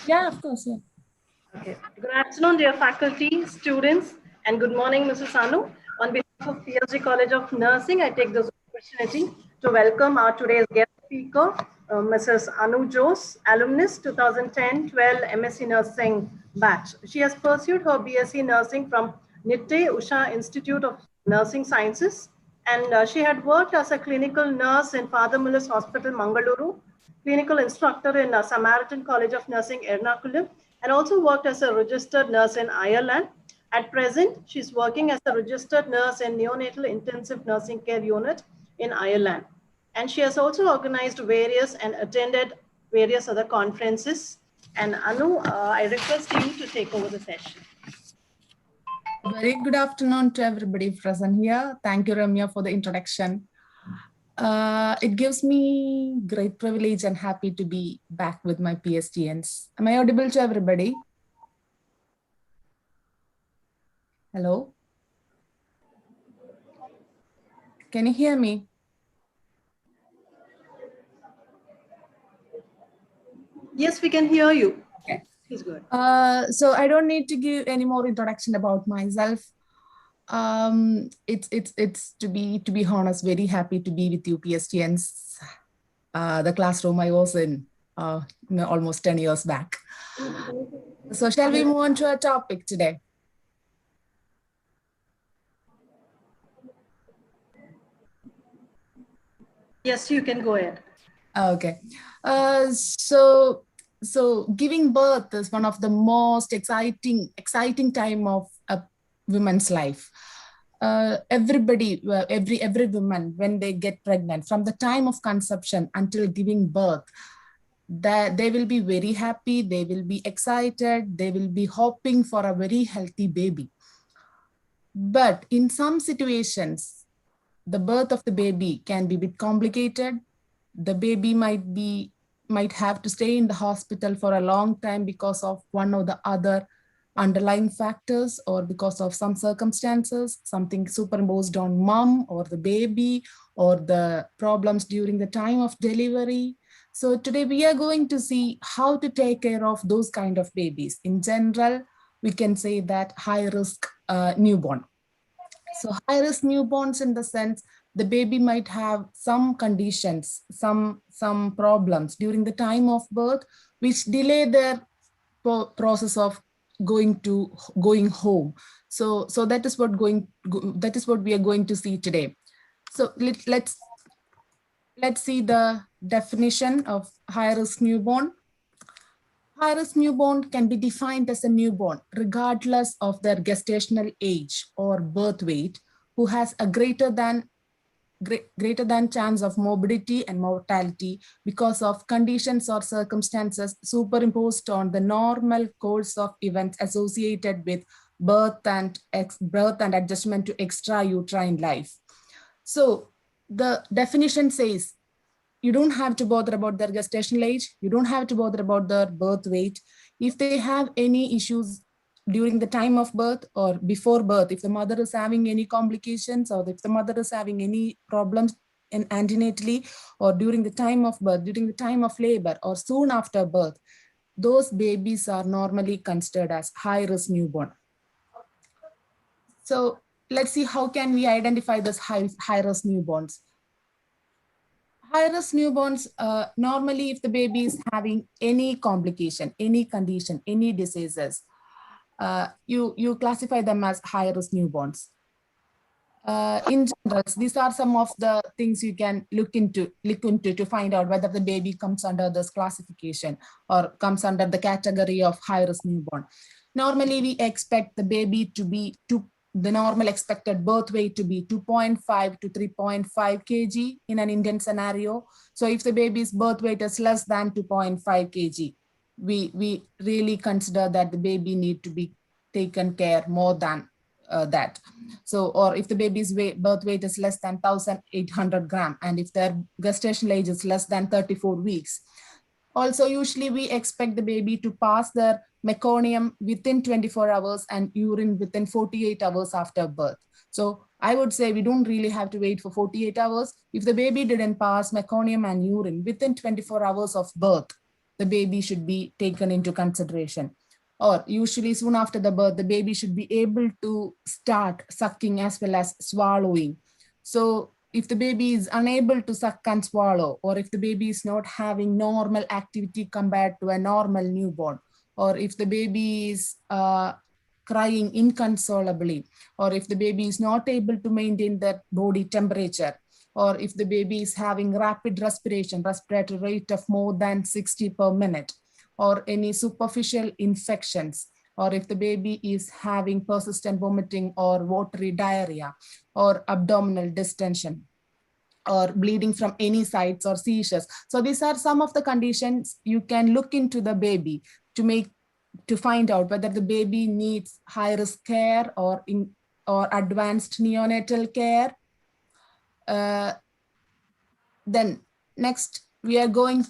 Yeah, of course. Yeah. Okay. Good afternoon, dear faculty, students, and good morning, Mrs. Anu. On behalf of PSG College of Nursing, I take this opportunity to welcome our today's guest speaker, Mrs. Anu Jose, alumnus 2010-12 MSc Nursing batch. She has pursued her BSc Nursing from Nitte Usha Institute of Nursing Sciences, and she had worked as a clinical nurse in Father Muller's Hospital, Mangaluru, clinical instructor in Samaritan College of Nursing, Ernakulam, and also worked as a registered nurse in Ireland. At present, she's working as a registered nurse in neonatal intensive nursing care unit in Ireland. And she has also organized various and attended various other conferences. And Anu, I request you to take over the session. Very good afternoon to everybody present here. Thank you, Ramya, for the introduction. It gives me great privilege and happy to be back with my PSTNs. Am I audible to everybody? Hello? Can you hear me? Yes, we can hear you. Okay. Please go ahead. So I don't need to give any more introduction about myself. It's to be honest, very happy to be with you, PSTNs. The classroom I was in almost 10 years back. So shall we move on to our topic today? Yes, you can go ahead. Okay. So giving birth is one of the most exciting time of a woman's life. Everybody, every woman, when they get pregnant, from the time of conception until giving birth, that they will be very happy, they will be excited, they will be hoping for a very healthy baby. But in some situations, the birth of the baby can be a bit complicated. The baby might have to stay in the hospital for a long time because of one or the other underlying factors, or because of some circumstances, something superimposed on mom or the baby, or the problems during the time of delivery. So today we are going to see how to take care of those kind of babies. In general, we can say that high risk newborn. So high risk newborns, in the sense the baby might have some conditions, some problems during the time of birth, which delay their process of going home. So that is what we are going to see today. So let's see the definition of high risk newborn. High-risk newborn can be defined as a newborn, regardless of their gestational age or birth weight, who has a greater than chance of morbidity and mortality because of conditions or circumstances superimposed on the normal course of events associated with birth and adjustment to extrauterine life. So the definition says, you don't have to bother about their gestational age. You don't have to bother about their birth weight. If they have any issues during the time of birth or before birth, if the mother is having any complications, or if the mother is having any problems in antenatally, or during the time of birth, during the time of labor, or soon after birth, those babies are normally considered as high-risk newborn. So let's see, how can we identify this high-risk newborns? High-risk newborns, normally if the baby is having any complication, any condition, any diseases, you classify them as high-risk newborns. In general, these are some of the things you can look into to find out whether the baby comes under this classification or comes under the category of high-risk newborn. Normally, we expect the baby to be the normal expected birth weight to be 2.5 to 3.5 kg in an Indian scenario. So if the baby's birth weight is less than 2.5 kg, we really consider that the baby need to be taken care more than that. So, or if the baby's birth weight is less than 1,800 grams, and if their gestational age is less than 34 weeks. Also, usually we expect the baby to pass their meconium within 24 hours and urine within 48 hours after birth. So I would say we don't really have to wait for 48 hours. If the baby didn't pass meconium and urine within 24 hours of birth, the baby should be taken into consideration. Or usually soon after the birth, the baby should be able to start sucking as well as swallowing. So if the baby is unable to suck and swallow, or if the baby is not having normal activity compared to a normal newborn, or if the baby is crying inconsolably, or if the baby is not able to maintain their body temperature, or if the baby is having rapid respiration, respiratory rate of more than 60 per minute, or any superficial infections, or if the baby is having persistent vomiting or watery diarrhea, or abdominal distension, or bleeding from any sides, or seizures. So these are some of the conditions you can look into the baby to find out whether the baby needs high risk care or advanced neonatal care. Then next we are going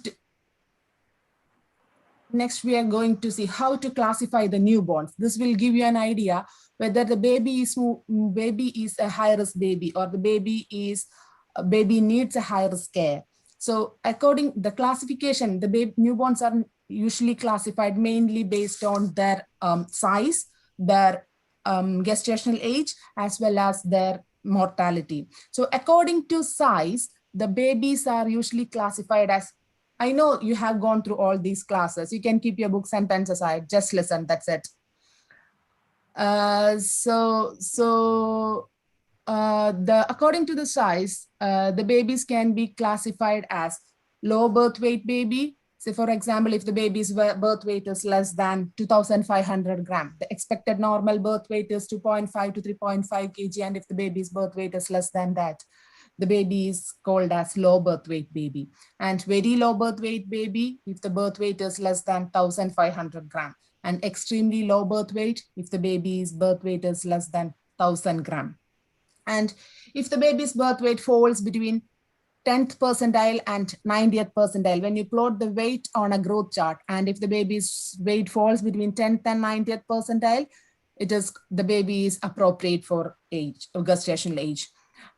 to see how to classify the newborns. This will give you an idea whether the baby is a high risk baby, or the baby needs a high risk care. So according the classification, the newborns are usually classified mainly based on their size, their gestational age, as well as their mortality. So according to size, the babies are usually classified as, I know you have gone through all these classes. You can keep your books and pens aside, just listen, that's it. According to the size, the babies can be classified as low birth weight baby. So for example, if the baby's birth weight is less than 2,500 grams, the expected normal birth weight is 2.5 to 3.5 kg. And if the baby's birth weight is less than that, the baby is called as low birth weight baby. And very low birth weight baby, if the birth weight is less than 1,500 grams. And extremely low birth weight, if the baby's birth weight is less than 1,000 grams. And if the baby's birth weight falls between 10th percentile and 90th percentile, when you plot the weight on a growth chart, and if the baby's weight falls between 10th and 90th percentile, the baby is appropriate for age or gestational age.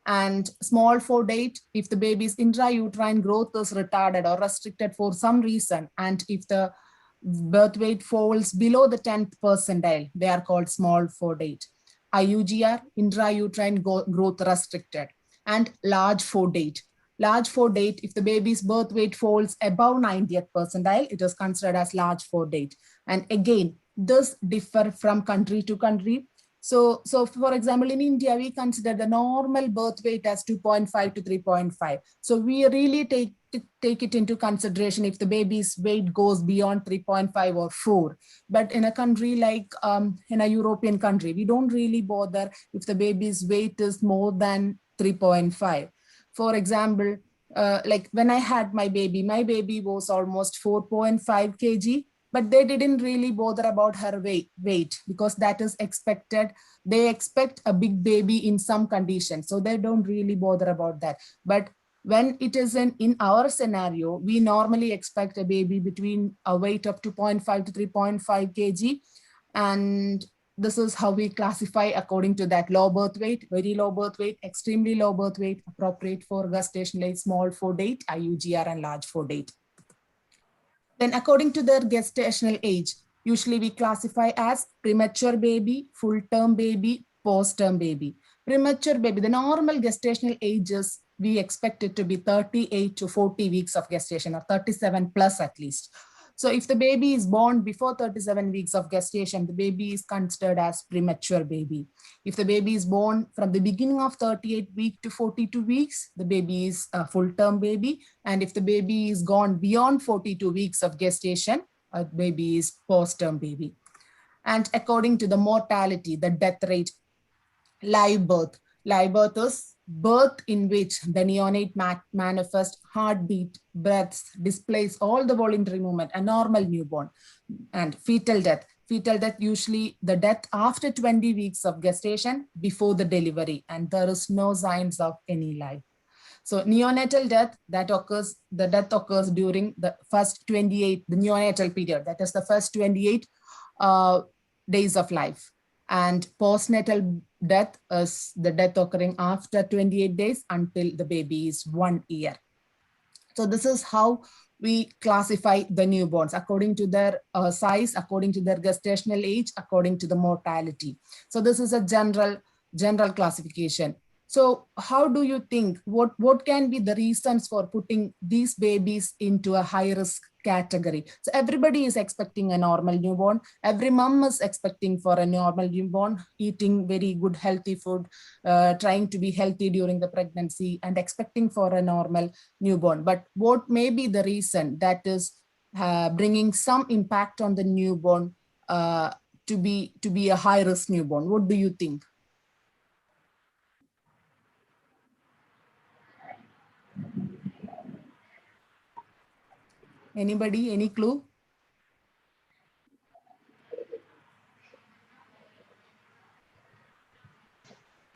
And small for date, if the baby's intrauterine growth is retarded or restricted for some reason, and if the birth weight falls below the 10th percentile, they are called small for date. IUGR, intrauterine growth restricted. And large for date. Large for date, if the baby's birth weight falls above 90th percentile, it is considered as large for date. And again, this differ from country to country. So for example, in India, we consider the normal birth weight as 2.5 to 3.5. So we really take it into consideration if the baby's weight goes beyond 3.5 or 4. But in a country like in a European country, we don't really bother if the baby's weight is more than 3.5. For example, like when I had my baby was almost 4.5 kg. But they didn't really bother about her weight because that is expected. They expect a big baby in some conditions, so they don't really bother about that. But when it is in our scenario, we normally expect a baby between a weight of 2.5 to 3.5 kg. And this is how we classify according to that: low birth weight, very low birth weight, extremely low birth weight, appropriate for gestational age, small for date, IUGR, and large for date. Then according to their gestational age, usually we classify as premature baby, full-term baby, post-term baby. Premature baby, the normal gestational ages, we expect it to be 38 to 40 weeks of gestation, or 37 plus at least. So if the baby is born before 37 weeks of gestation, the baby is considered as premature baby. If the baby is born from the beginning of 38 weeks to 42 weeks, the baby is a full-term baby. And if the baby is gone beyond 42 weeks of gestation, a baby is post-term baby. And according to the mortality, the death rate, live birth is birth in which the neonate manifest heartbeat, breaths, displays all the voluntary movement, a normal newborn. And fetal death, usually the death after 20 weeks of gestation before the delivery, and there is no signs of any life. So neonatal death, the death occurs during the first 28, the neonatal period, that is the first 28 days of life. And postnatal death is the death occurring after 28 days until the baby is 1 year. So this is how we classify the newborns according to their size, according to their gestational age, according to the mortality. So this is a general classification. So how do you think, what can be the reasons for putting these babies into a high risk category? So everybody is expecting a normal newborn. Every mom is expecting for a normal newborn, eating very good healthy food, trying to be healthy during the pregnancy and expecting for a normal newborn. But what may be the reason that is bringing some impact on the newborn to be a high risk newborn? What do you think? Anybody, any clue?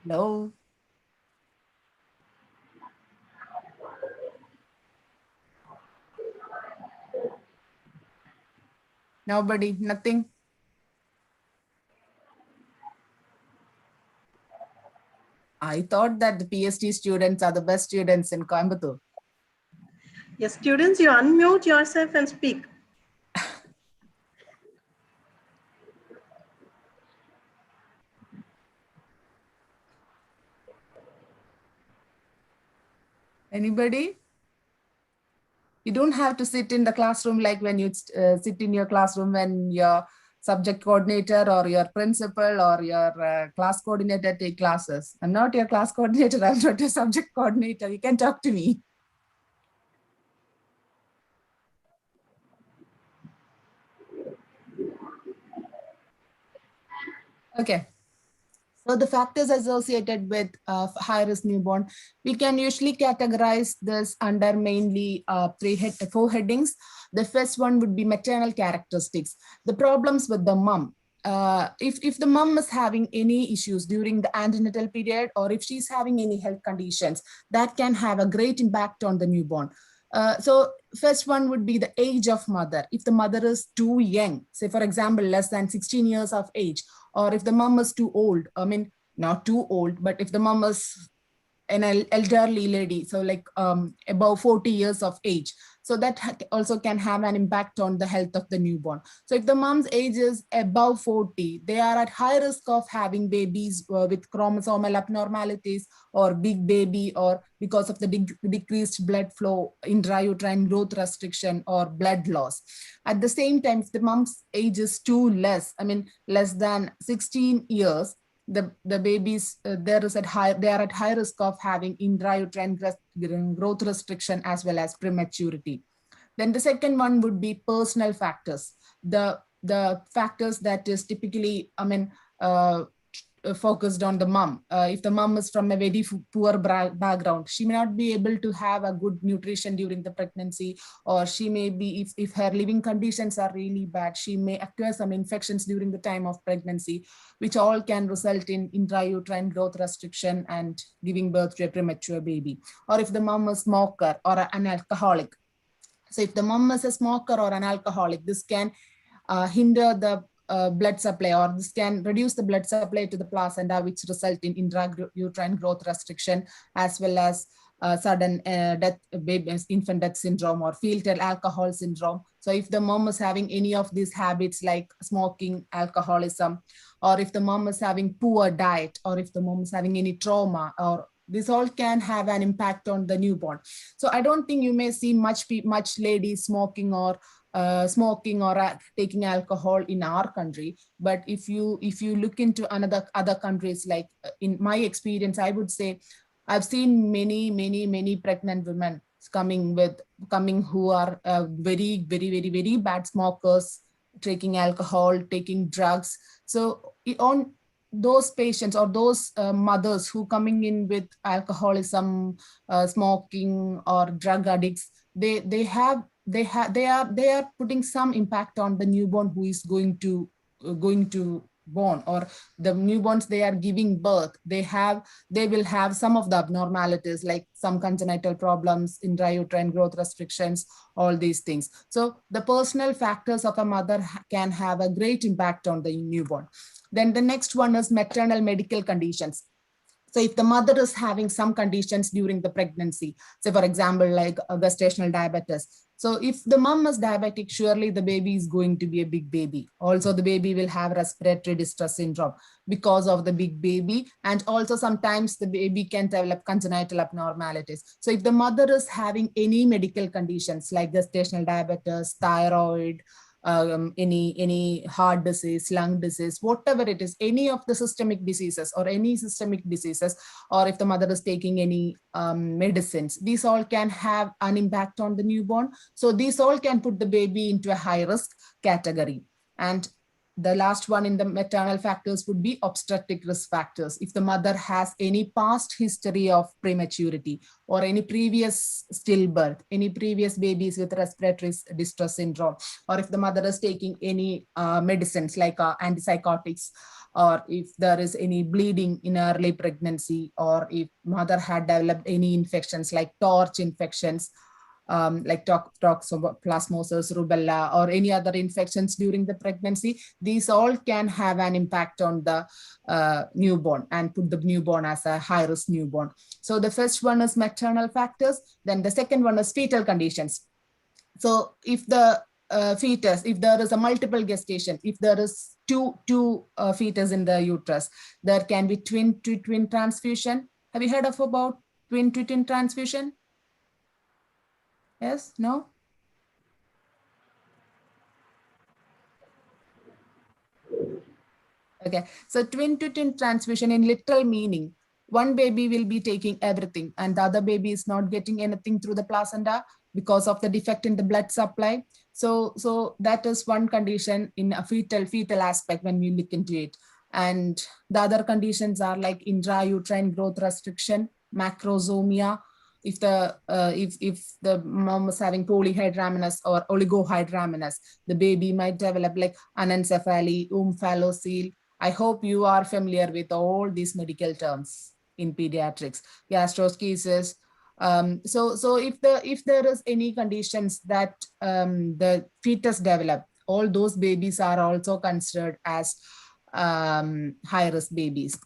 No. Nobody, nothing. I thought that the PhD students are the best students in Coimbatore. Yes, students, you unmute yourself and speak. Anybody? You don't have to sit in the classroom like when you sit in your classroom when your subject coordinator or your principal or your class coordinator take classes. I'm not your class coordinator. I'm not your subject coordinator. You can talk to me. Okay. So the factors associated with high-risk newborn, we can usually categorize this under mainly four headings. The first one would be maternal characteristics, the problems with the mom. If the mom is having any issues during the antenatal period, or if she's having any health conditions, that can have a great impact on the newborn. So first one would be the age of mother. If the mother is too young, say for example, less than 16 years of age, or if the mom is too old, I mean, not too old, but if the mom is an elderly lady, so like above 40 years of age, so that also can have an impact on the health of the newborn. So if the mom's age is above 40, they are at high risk of having babies with chromosomal abnormalities or big baby, or because of the decreased blood flow, intrauterine growth restriction, or blood loss. At the same time, if the mom's age is too less, I mean less than 16 years, the babies they are at high risk of having intrauterine growth restriction as well as prematurity. Then the second one would be personal factors, the factors that is typically, I mean, focused on the mom. If the mom is from a very poor background, she may not be able to have a good nutrition during the pregnancy, or she may be, if her living conditions are really bad, she may acquire some infections during the time of pregnancy, which all can result in intrauterine growth restriction and giving birth to a premature baby. Or if the mom is a smoker or an alcoholic. So if the mom is a smoker or an alcoholic, this can hinder the blood supply, or this can reduce the blood supply to the placenta, which result in intrauterine growth restriction, as well as sudden death, infant death syndrome, or fetal alcohol syndrome. So if the mom is having any of these habits like smoking, alcoholism, or if the mom is having poor diet, or if the mom is having any trauma, or this all can have an impact on the newborn. So I don't think you may see much ladies smoking or taking alcohol in our country. But if you look into other countries, like in my experience, I would say I've seen many pregnant women coming who are very bad smokers, taking alcohol, taking drugs. So on those patients or those mothers who coming in with alcoholism, smoking, or drug addicts, they are putting some impact on the newborn who is going to born, or the newborns they are giving birth. They will have some of the abnormalities like some congenital problems, intrauterine growth restrictions, all these things. So the personal factors of a mother can have a great impact on the newborn. Then the next one is maternal medical conditions. So if the mother is having some conditions during the pregnancy, say for example, like gestational diabetes. So if the mom is diabetic, surely the baby is going to be a big baby. Also, the baby will have respiratory distress syndrome because of the big baby. And also sometimes the baby can develop congenital abnormalities. So if the mother is having any medical conditions like gestational diabetes, thyroid, any heart disease, lung disease, whatever it is, any of the systemic diseases or any systemic diseases, or if the mother is taking any medicines, these all can have an impact on the newborn. So these all can put the baby into a high risk category. And the last one in the maternal factors would be obstetric risk factors. If the mother has any past history of prematurity or any previous stillbirth, any previous babies with respiratory distress syndrome, or if the mother is taking any medicines like antipsychotics, or if there is any bleeding in early pregnancy, or if mother had developed any infections like torch infections, like toxoplasmosis, rubella, or any other infections during the pregnancy, these all can have an impact on the newborn and put the newborn as a high-risk newborn. So the first one is maternal factors. Then the second one is fetal conditions. So if the fetus, if there is a multiple gestation, if there is two fetus in the uterus, there can be twin-to-twin transfusion. Have you heard of about twin-to-twin transfusion? Yes, no? Okay, so twin-to-twin transfusion in literal meaning, one baby will be taking everything and the other baby is not getting anything through the placenta because of the defect in the blood supply. So that is one condition in a fetal aspect when we look into it. And the other conditions are like intrauterine growth restriction, macrosomia. If the mom is having polyhydramnios or oligohydramnios, the baby might develop like anencephaly, omphalocele. I hope you are familiar with all these medical terms in pediatrics, gastroschisis. So if there is any conditions that the fetus develop, all those babies are also considered as high risk babies.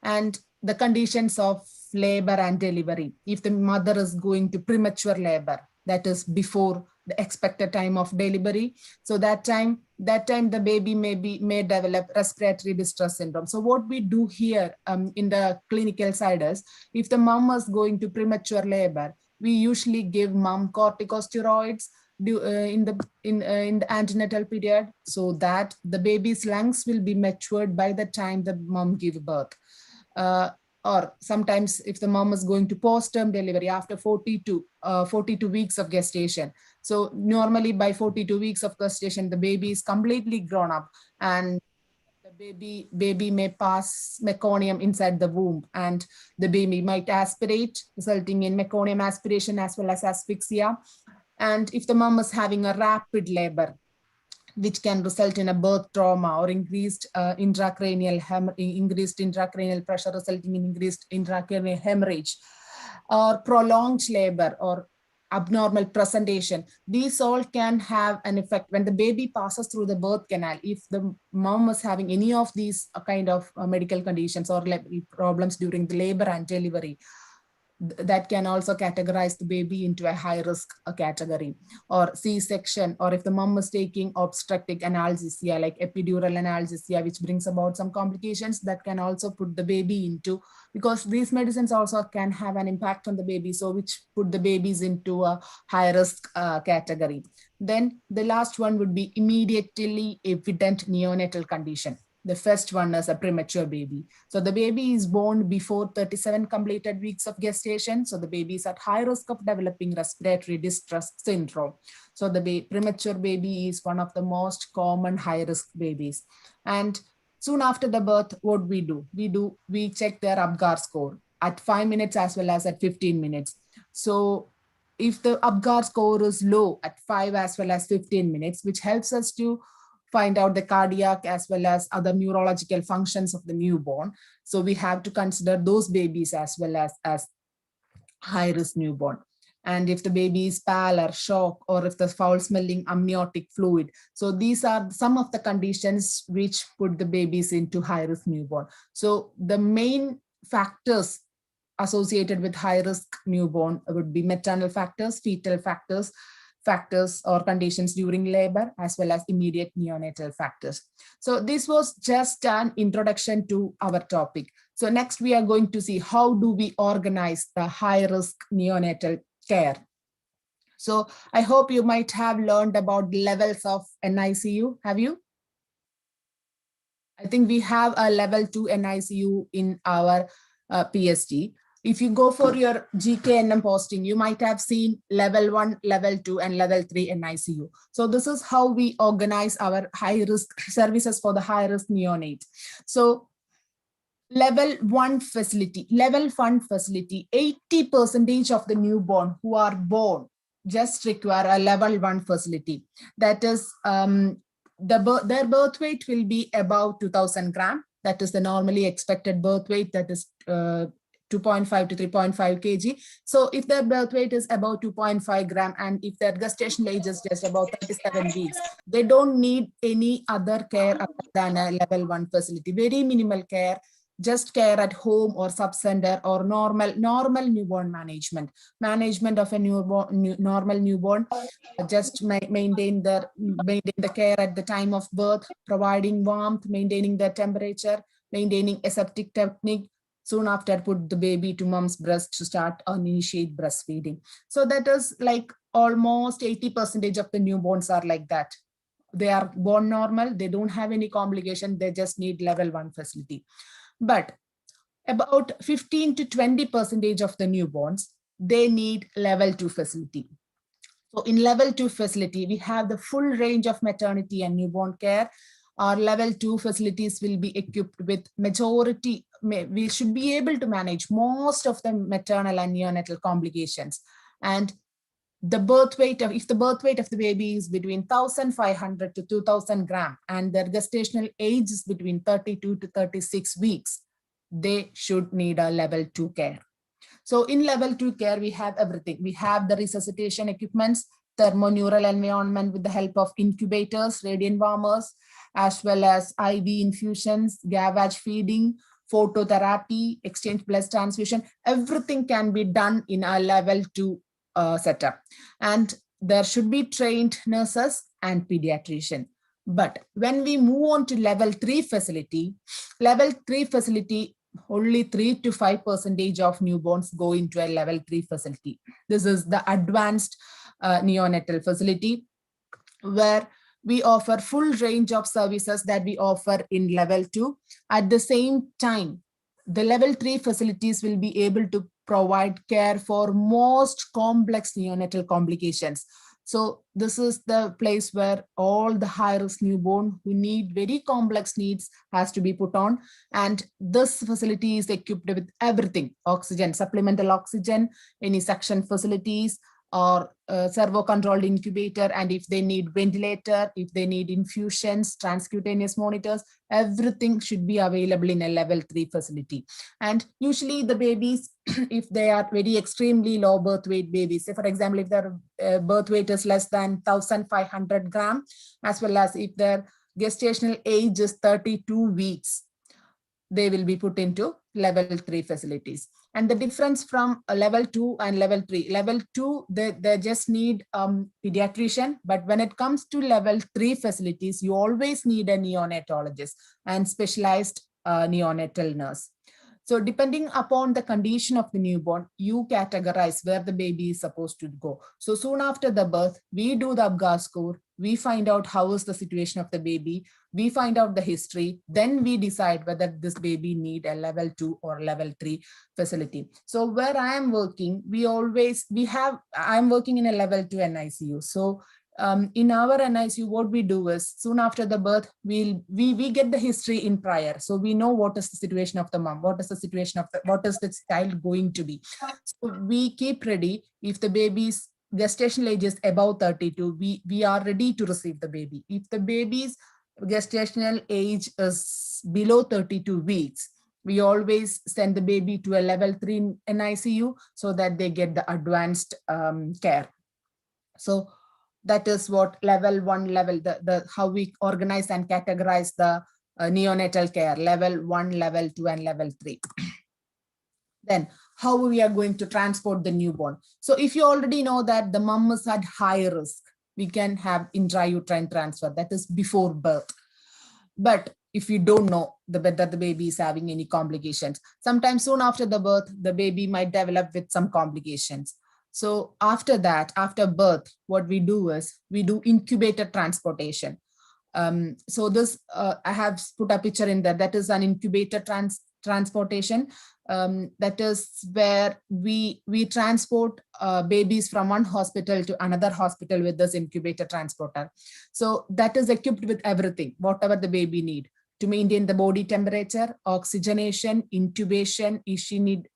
And the conditions of labor and delivery, if the mother is going to premature labor, that is before the expected time of delivery, so that time the baby may develop respiratory distress syndrome. So what we do here in the clinical side is, if the mom is going to premature labor, we usually give mom corticosteroids in the antenatal period, so that the baby's lungs will be matured by the time the mom gives birth. Or sometimes if the mom is going to postpartum delivery after 42 weeks of gestation. So normally by 42 weeks of gestation, the baby is completely grown up and the baby may pass meconium inside the womb, and the baby might aspirate, resulting in meconium aspiration as well as asphyxia. And if the mom is having a rapid labor, which can result in a birth trauma or increased intracranial pressure resulting in increased intracranial hemorrhage, or prolonged labor or abnormal presentation. These all can have an effect when the baby passes through the birth canal. If the mom is having any of these kind of medical conditions or problems during the labor and delivery, that can also categorize the baby into a high risk category. Or C-section, or if the mom is taking obstetric analgesia like epidural analgesia, which brings about some complications, that can also put the baby into, because these medicines also can have an impact on the baby, so which put the babies into a high risk category. Then the last one would be immediately evident neonatal condition. The first one is a premature baby. So the baby is born before 37 completed weeks of gestation. So the baby is at high risk of developing respiratory distress syndrome. So the premature baby is one of the most common high risk babies. And soon after the birth, what we do? We check their Apgar score at 5 minutes as well as at 15 minutes. So if the Apgar score is low at 5 as well as 15 minutes, which helps us to find out the cardiac as well as other neurological functions of the newborn. So we have to consider those babies as well as high-risk newborn. And if the baby is pallor, shock, or if the foul-smelling amniotic fluid. So these are some of the conditions which put the babies into high-risk newborn. So the main factors associated with high risk newborn would be maternal factors, fetal factors, factors or conditions during labor, as well as immediate neonatal factors. So this was just an introduction to our topic. So next we are going to see how do we organize the high risk neonatal care. So I hope you might have learned about levels of NICU. Have you? I think we have a level 2 NICU in our PhD. If you go for your GKNM posting, you might have seen level 1, level 2, and level 3 NICU. So this is how we organize our high risk services for the high risk neonate. So level 1 facility, 80% of the newborn who are born just require a level 1 facility. That is, their birth weight will be about 2000 gram. That is the normally expected birth weight, that is 2.5 to 3.5 kg. So if their birth weight is about 2.5 gram and if their gestational age is just about 37 weeks, they don't need any other care other than a level 1 facility. Very minimal care, just care at home or sub-center or normal newborn management of a normal newborn. Just maintain the care at the time of birth, providing warmth, maintaining the temperature, maintaining aseptic technique. Soon after, put the baby to mom's breast to start or initiate breastfeeding. So that is like almost 80% of the newborns are like that. They are born normal, they don't have any complication, they just need level 1 facility. But about 15 to 20% of the newborns, they need level 2 facility. So in level 2 facility, we have the full range of maternity and newborn care. Our level 2 facilities will be equipped with majority, we should be able to manage most of the maternal and neonatal complications. And the birth weight of, if the birth weight of the baby is between 1,500 to 2,000 gram and their gestational age is between 32 to 36 weeks, they should need a level 2 care. So in level 2 care, we have everything. We have the resuscitation equipments, thermoneural environment with the help of incubators, radiant warmers, as well as IV infusions, gavage feeding, phototherapy, exchange blood transfusion. Everything can be done in a level 2 setup. And there should be trained nurses and pediatrician. But when we move on to level 3 facility, only 3 to 5% of newborns go into a level 3 facility. This is the advanced neonatal facility, where we offer full range of services that we offer in level 2. At the same time, the level 3 facilities will be able to provide care for most complex neonatal complications. So this is the place where all the high-risk newborn who need very complex needs has to be put on. And this facility is equipped with everything: oxygen, supplemental oxygen, any suction facilities, or servo-controlled incubator, and if they need ventilator, if they need infusions, transcutaneous monitors, everything should be available in a level 3 facility. And usually the babies, if they are very extremely low birth weight babies, say for example, if their birth weight is less than 1,500 gram, as well as if their gestational age is 32 weeks, they will be put into level 3 facilities. And the difference from a level 2 and level 3, level 2, they just need pediatrician. But when it comes to level 3 facilities, you always need a neonatologist and specialized neonatal nurse. So depending upon the condition of the newborn, you categorize where the baby is supposed to go. So soon after the birth, we do the Apgar score. We find out how is the situation of the baby. We find out the history. Then we decide whether this baby need a level 2 or level 3 facility. So where I am working, I'm working in a level 2 NICU. So in our NICU, what we do is soon after the birth, we get the history in prior. So we know what is the situation of the mom, what is the situation of what is the child going to be. So we keep ready. If the baby's gestational age is above 32, we are ready to receive the baby. If the baby's gestational age is below 32 weeks, we always send the baby to a level 3 NICU so that they get the advanced care. So that is what level 1 level, how we organize and categorize the neonatal care, level 1, level 2, and level 3. Then how we are going to transport the newborn. So if you already know that the mom is at high risk, we can have intrauterine transfer, that is before birth. But if you don't know whether the baby is having any complications, sometimes soon after the birth, the baby might develop with some complications. So after that, after birth, what we do is we do incubator transportation. So this, I have put a picture in there, that is an incubator transportation. That is where we transport babies from one hospital to another hospital with this incubator transporter. So that is equipped with everything, whatever the baby need to maintain the body temperature, oxygenation, intubation, if she need,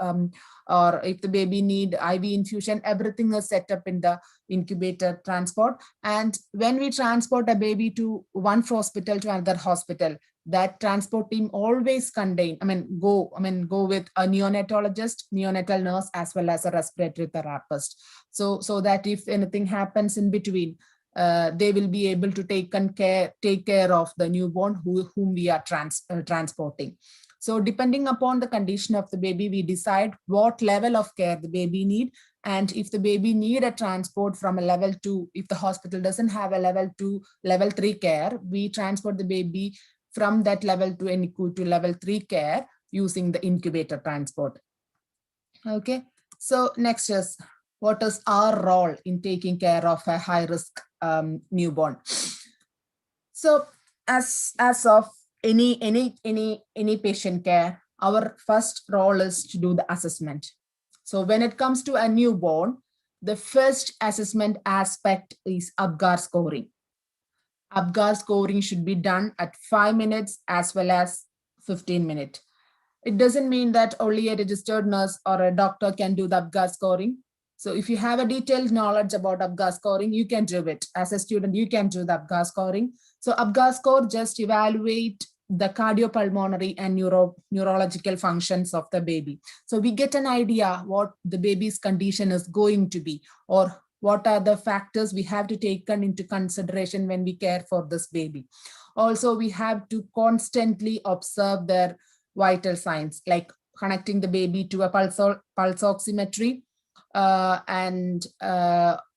or if the baby need IV infusion, everything is set up in the incubator transport. And when we transport a baby to one hospital to another hospital, that transport team always go with a neonatologist, neonatal nurse, as well as a respiratory therapist. So that if anything happens in between, they will be able to take care of the newborn whom we are transporting. So depending upon the condition of the baby, we decide what level of care the baby need. And if the baby need a transport from a level 2, if the hospital doesn't have a level 2, level 3 care, we transport the baby from that level 2 NICU to level 3 care using the incubator transport. Okay, so next is, what is our role in taking care of a high risk newborn? So as of any patient care, our first role is to do the assessment. So when it comes to a newborn, the first assessment aspect is APGAR scoring. APGAR scoring should be done at 5 minutes as well as 15 minutes. It doesn't mean that only a registered nurse or a doctor can do the APGAR scoring. So if you have a detailed knowledge about APGAR scoring, you can do it. As a student, you can do the APGAR scoring. So APGAR score just evaluate the cardiopulmonary and neurological functions of the baby. So we get an idea what the baby's condition is going to be, or what are the factors we have to take into consideration when we care for this baby. Also, we have to constantly observe their vital signs, like connecting the baby to a pulse oximetry, and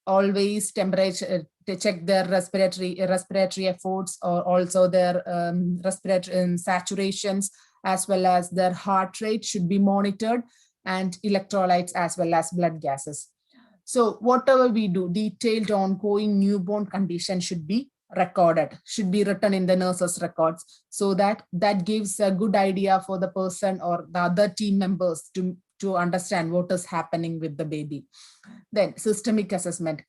always temperature, to check their respiratory efforts, or also their respiratory saturations, as well as their heart rate should be monitored, and electrolytes as well as blood gases. So whatever we do, detailed ongoing newborn condition should be recorded, should be written in the nurse's records, so that gives a good idea for the person or the other team members to understand what is happening with the baby. Then systemic assessment.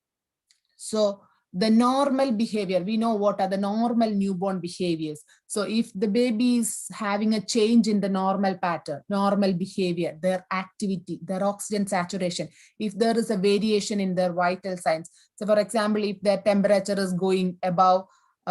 So the normal behavior, we know what are the normal newborn behaviors. So if the baby is having a change in the normal pattern, normal behavior, their activity, their oxygen saturation, if there is a variation in their vital signs. So for example, if their temperature is going above,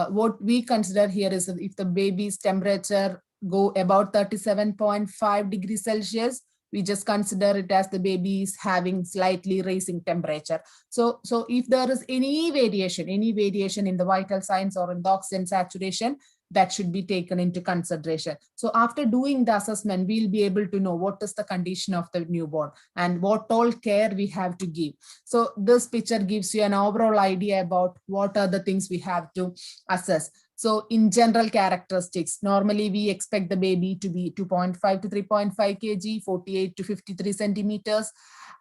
what we consider here is if the baby's temperature go about 37.5 degrees Celsius, we just consider it as the baby is having slightly raising temperature. So if there is any variation in the vital signs or in the oxygen saturation, that should be taken into consideration. So after doing the assessment, we'll be able to know what is the condition of the newborn and what all care we have to give. So this picture gives you an overall idea about what are the things we have to assess. So in general characteristics, normally we expect the baby to be 2.5 to 3.5 kg, 48 to 53 centimeters,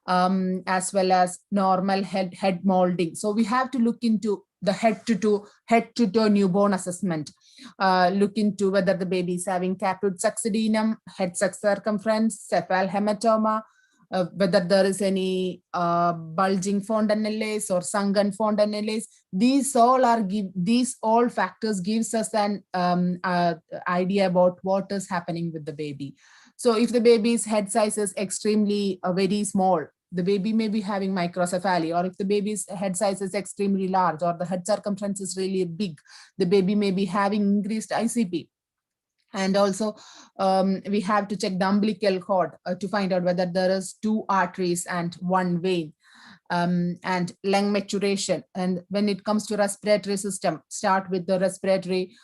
as well as normal head molding. So we have to look into the head to toe newborn assessment. Look into whether the baby is having caput succedaneum, head circumference, cephal hematoma, whether there is any bulging fontanelles or sunken fontanelles. These all factors gives us an idea about what is happening with the baby. So if the baby's head size is extremely very small, the baby may be having microcephaly, or if the baby's head size is extremely large or the head circumference is really big, the baby may be having increased ICP. And also we have to check the umbilical cord to find out whether there is 2 arteries and 1 vein. And lung maturation. And when it comes to respiratory system, start with the respiratory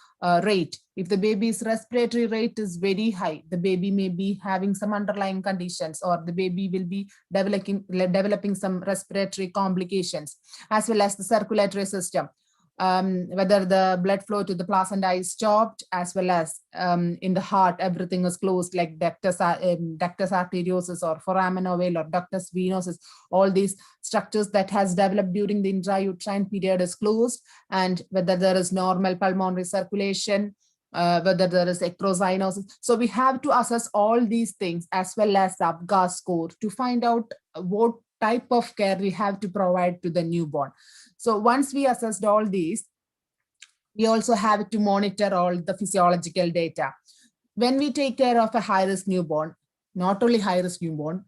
rate. If the baby's respiratory rate is very high, the baby may be having some underlying conditions, or the baby will be developing some respiratory complications, as well as the circulatory system. Whether the blood flow to the placenta is stopped, as well as in the heart, everything is closed, like ductus arteriosus or foramen ovale or ductus venosus. All these structures that has developed during the intrauterine period is closed, and whether there is normal pulmonary circulation, whether there is ectrocyanosis. So we have to assess all these things, as well as the Apgar score, to find out what type of care we have to provide to the newborn. So once we assessed all these, we also have to monitor all the physiological data. When we take care of a high-risk newborn, not only high-risk newborn,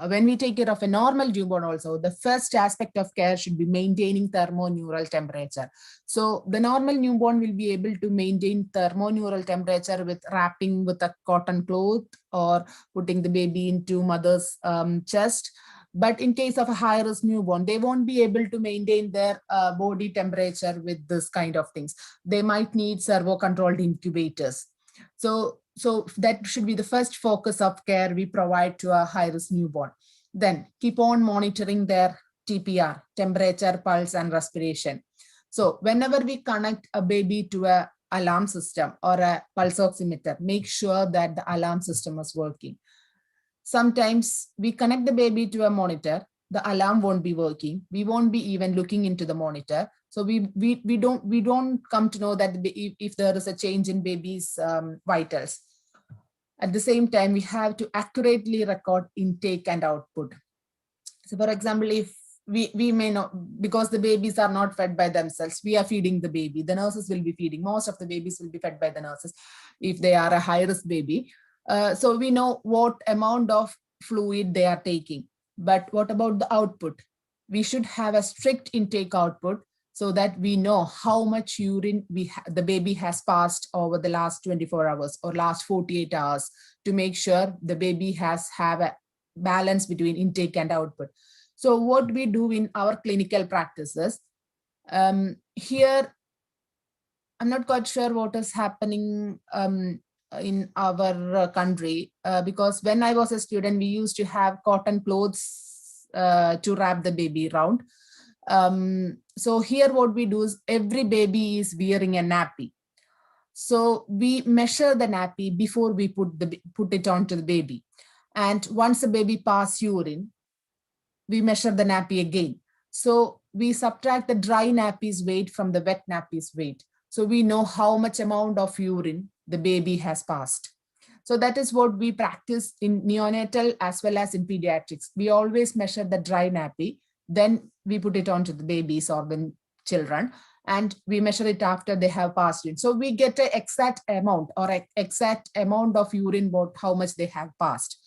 when we take care of a normal newborn also, the first aspect of care should be maintaining thermoneural temperature. So the normal newborn will be able to maintain thermoneural temperature with wrapping with a cotton cloth or putting the baby into mother's chest. But in case of a high-risk newborn, they won't be able to maintain their body temperature with this kind of things. They might need servo-controlled incubators. So that should be the first focus of care we provide to a high-risk newborn. Then keep on monitoring their TPR, temperature, pulse, and respiration. So whenever we connect a baby to a alarm system or a pulse oximeter, make sure that the alarm system is working. Sometimes we connect the baby to a monitor, the alarm won't be working. We won't be even looking into the monitor. So we don't come to know that if there is a change in baby's vitals. At the same time, we have to accurately record intake and output. So for example, if we may not, because the babies are not fed by themselves, we are feeding the baby. The nurses will be feeding. Most of the babies will be fed by the nurses if they are a high-risk baby. So we know what amount of fluid they are taking. But what about the output? We should have a strict intake output so that we know how much urine the baby has passed over the last 24 hours or last 48 hours, to make sure the baby have a balance between intake and output. So what we do in our clinical practices, here, I'm not quite sure what is happening in our country, because when I was a student, we used to have cotton clothes to wrap the baby around. So here what we do is every baby is wearing a nappy. So we measure the nappy before we put it onto the baby. And once the baby passes urine, we measure the nappy again. So we subtract the dry nappy's weight from the wet nappy's weight. So we know how much amount of urine the baby has passed. So that is what we practice in neonatal as well as in pediatrics. We always measure the dry nappy, then we put it onto the babies or the children, and we measure it after they have passed urine. So we get an exact amount of urine, about how much they have passed.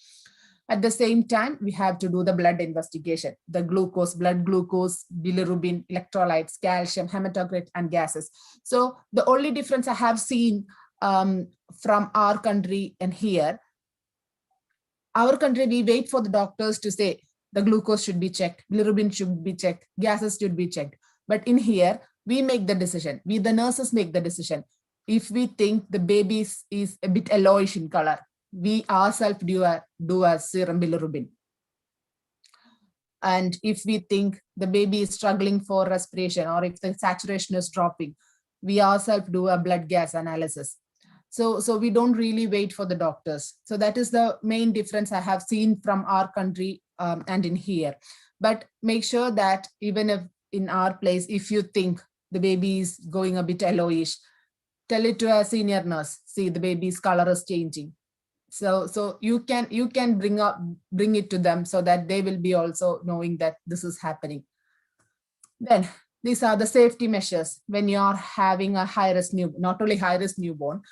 At the same time, we have to do the blood investigation, the glucose, blood glucose, bilirubin, electrolytes, calcium, hematocrit, and gases. So the only difference I have seen from our country and here, our country, we wait for the doctors to say the glucose should be checked, bilirubin should be checked, gases should be checked. But in here, we make the decision. We, the nurses, make the decision. If we think the baby is a bit yellowish in color, we ourselves do a serum bilirubin. And if we think the baby is struggling for respiration, or if the saturation is dropping, we ourselves do a blood gas analysis. So we don't really wait for the doctors. So that is the main difference I have seen from our country and in here. But make sure that even if in our place, if you think the baby is going a bit yellowish, tell it to a senior nurse. See, the baby's color is changing. So you can bring it to them so that they will be also knowing that this is happening. Then these are the safety measures when you are having a high-risk newborn, not only high-risk newborn.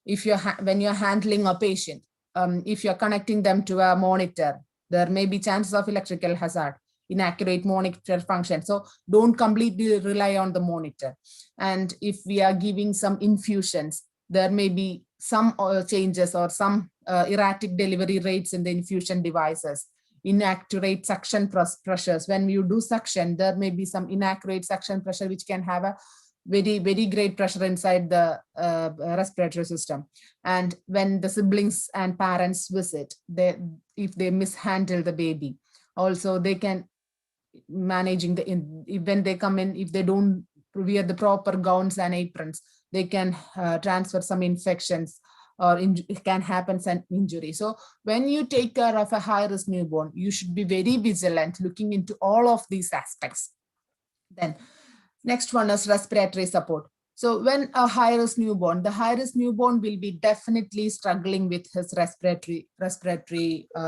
If when you're handling a patient, if you're connecting them to a monitor, there may be chances of electrical hazard, inaccurate monitor function. So don't completely rely on the monitor. And if we are giving some infusions, there may be some changes or some erratic delivery rates in the infusion devices, inaccurate suction pressures. When you do suction, there may be some inaccurate suction pressure, which can have a very great pressure inside the respiratory system. And when the siblings and parents visit, if they mishandle the baby, also they can managing when they come in, if they don't wear the proper gowns and aprons, they can transfer some infections, or it can happen an injury. So when you take care of a high-risk newborn, you should be very vigilant looking into all of these aspects. Then next one is respiratory support. So when a high-risk newborn, the high-risk newborn will be definitely struggling with his respiratory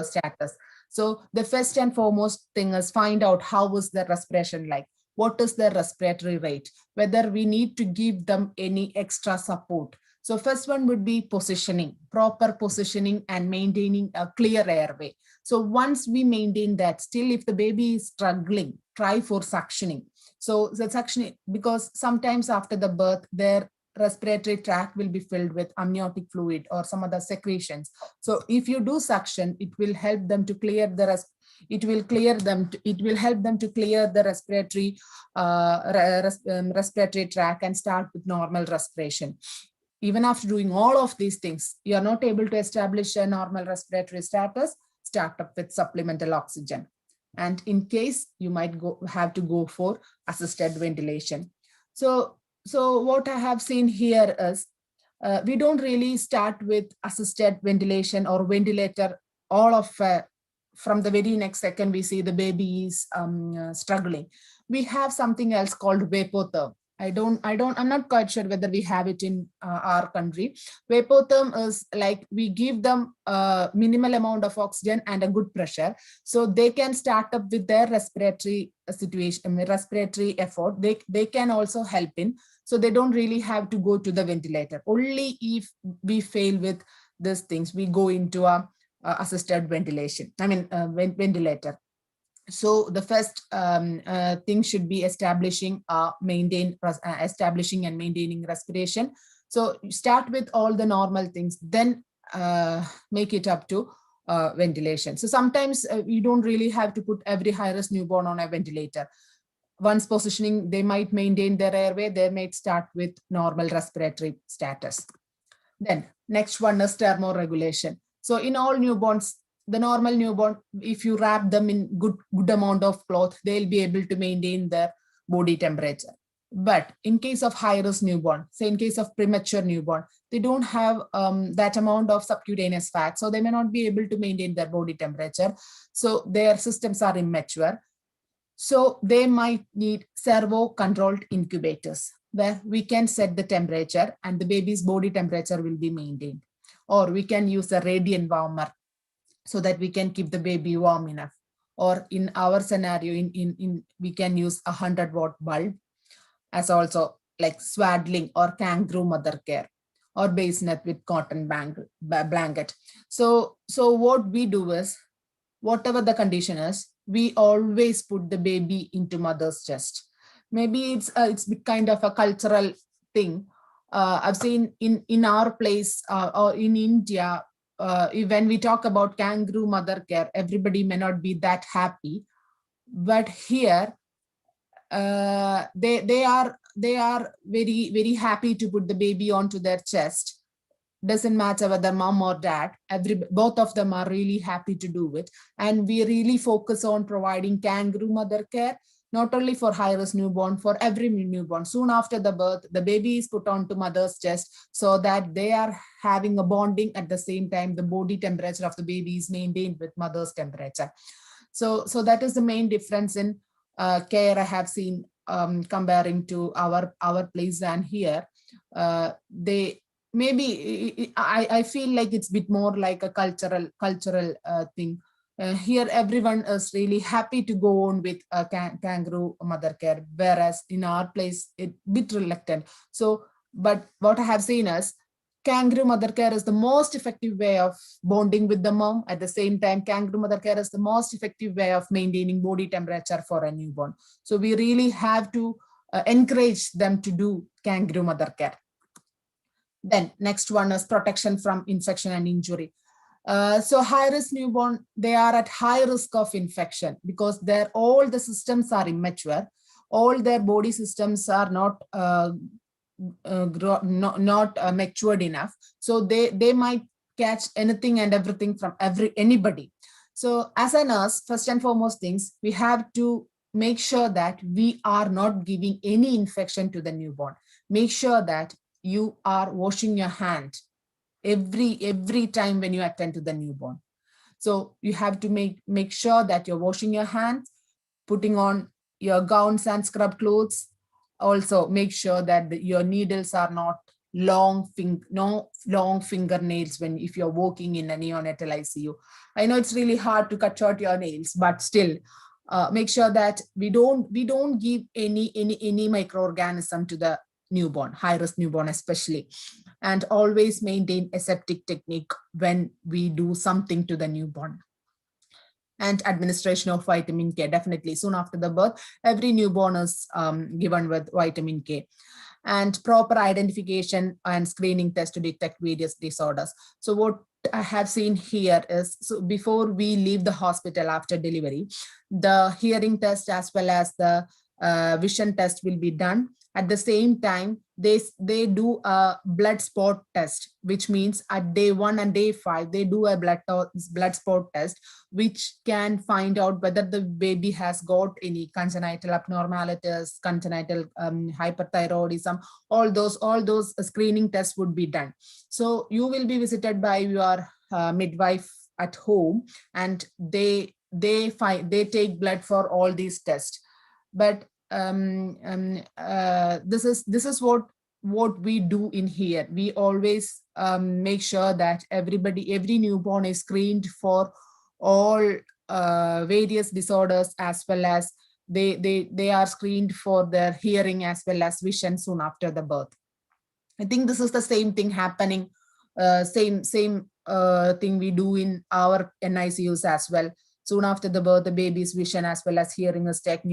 status. So the first and foremost thing is find out how is the respiration like. What is their respiratory rate? Whether we need to give them any extra support. So first one would be positioning, proper positioning and maintaining a clear airway. So once we maintain that, still if the baby is struggling, try for suctioning. So the suctioning, because sometimes after the birth, their respiratory tract will be filled with amniotic fluid or some other secretions. So if you do suction, it will help them to clear the it will help them to clear the respiratory tract and start with normal respiration. Even after doing all of these things, you are not able to establish a normal respiratory status, start up with supplemental oxygen. And in case, you might have to go for assisted ventilation. So what I have seen here is we don't really start with assisted ventilation or ventilator all of from the very next second we see the baby is struggling. We have something else called vapotherm. I'm not quite sure whether we have it in our country. Vapotherm is like we give them a minimal amount of oxygen and a good pressure, so they can start up with their respiratory situation, respiratory effort. They can also help in, so they don't really have to go to the ventilator. Only if we fail with these things, we go into a assisted ventilation. Ventilator. So the first thing should be establishing and maintaining respiration. So you start with all the normal things, then make it up to ventilation. So sometimes you don't really have to put every high-risk newborn on a ventilator. Once positioning, they might maintain their airway, they might start with normal respiratory status. Then next one is thermoregulation. So in all newborns, the normal newborn, if you wrap them in good amount of cloth, they'll be able to maintain their body temperature. But in case of high-risk newborn, say in case of premature newborn, they don't have that amount of subcutaneous fat, so they may not be able to maintain their body temperature. So their systems are immature. So they might need servo-controlled incubators where we can set the temperature and the baby's body temperature will be maintained. Or we can use a radiant warmer so that we can keep the baby warm enough. Or in our scenario, we can use a 100-watt bulb, as also like swaddling or kangaroo mother care, or bassinet with cotton blanket. So what we do is, whatever the condition is, we always put the baby into mother's chest. Maybe it's kind of a cultural thing. I've seen in our place or in India, when we talk about kangaroo mother care, everybody may not be that happy, but here they are very happy to put the baby onto their chest. Doesn't matter whether mom or dad, both of them are really happy to do it. And we really focus on providing kangaroo mother care, not only for high-risk newborn, for every newborn. Soon after the birth, the baby is put onto mother's chest so that they are having a bonding. At the same time, the body temperature of the baby is maintained with mother's temperature. So that is the main difference in care I have seen comparing to our place and here. I feel like it's a bit more like a cultural thing. Here, everyone is really happy to go on with kangaroo mother care, whereas in our place, it's a bit reluctant. So, but what I have seen is kangaroo mother care is the most effective way of bonding with the mom. At the same time, kangaroo mother care is the most effective way of maintaining body temperature for a newborn. So we really have to encourage them to do kangaroo mother care. Then next one is protection from infection and injury. So high-risk newborn, they are at high risk of infection because all the systems are immature. all their body systems are not matured enough, so they might catch anything and everything from anybody. So as a nurse, first and foremost things, we have to make sure that we are not giving any infection to the newborn. Make sure that you are washing your hand every time when you attend to the newborn. So you have to make sure that you're washing your hands, putting on your gowns and scrub clothes. Also make sure that your needles are not no long fingernails when if you're working in a neonatal ICU. I know it's really hard to cut short your nails, but still make sure that we don't give any microorganism to the newborn, high risk newborn especially, and always maintain aseptic technique when we do something to the newborn. And administration of vitamin K, definitely soon after the birth, every newborn is given with vitamin K. And proper identification and screening test to detect various disorders. So what I have seen here is, so before we leave the hospital after delivery, the hearing test as well as the vision test will be done. At the same time, they do a blood spot test, which means at day 1 and day 5, they do a blood spot test, which can find out whether the baby has got any congenital abnormalities, congenital hyperthyroidism. All those screening tests would be done. So you will be visited by your midwife at home, and they take blood for all these tests. But this is what we do in here. We always make sure that every newborn is screened for all various disorders, as well as they are screened for their hearing as well as vision soon after the birth. I think this is the same thing happening, same thing we do in our NICUs as well. Soon after the birth, the baby's vision as well as hearing is taken,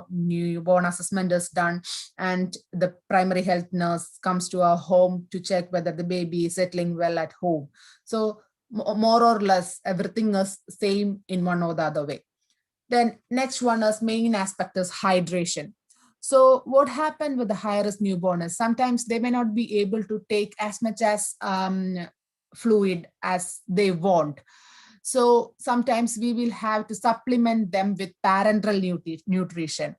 newborn assessment is done, and the primary health nurse comes to our home to check whether the baby is settling well at home. So more or less everything is same in one or the other way. Then next one is main aspect is hydration. So what happened with the high risk newborn is sometimes they may not be able to take as much as fluid as they want. So sometimes we will have to supplement them with parenteral nutrition.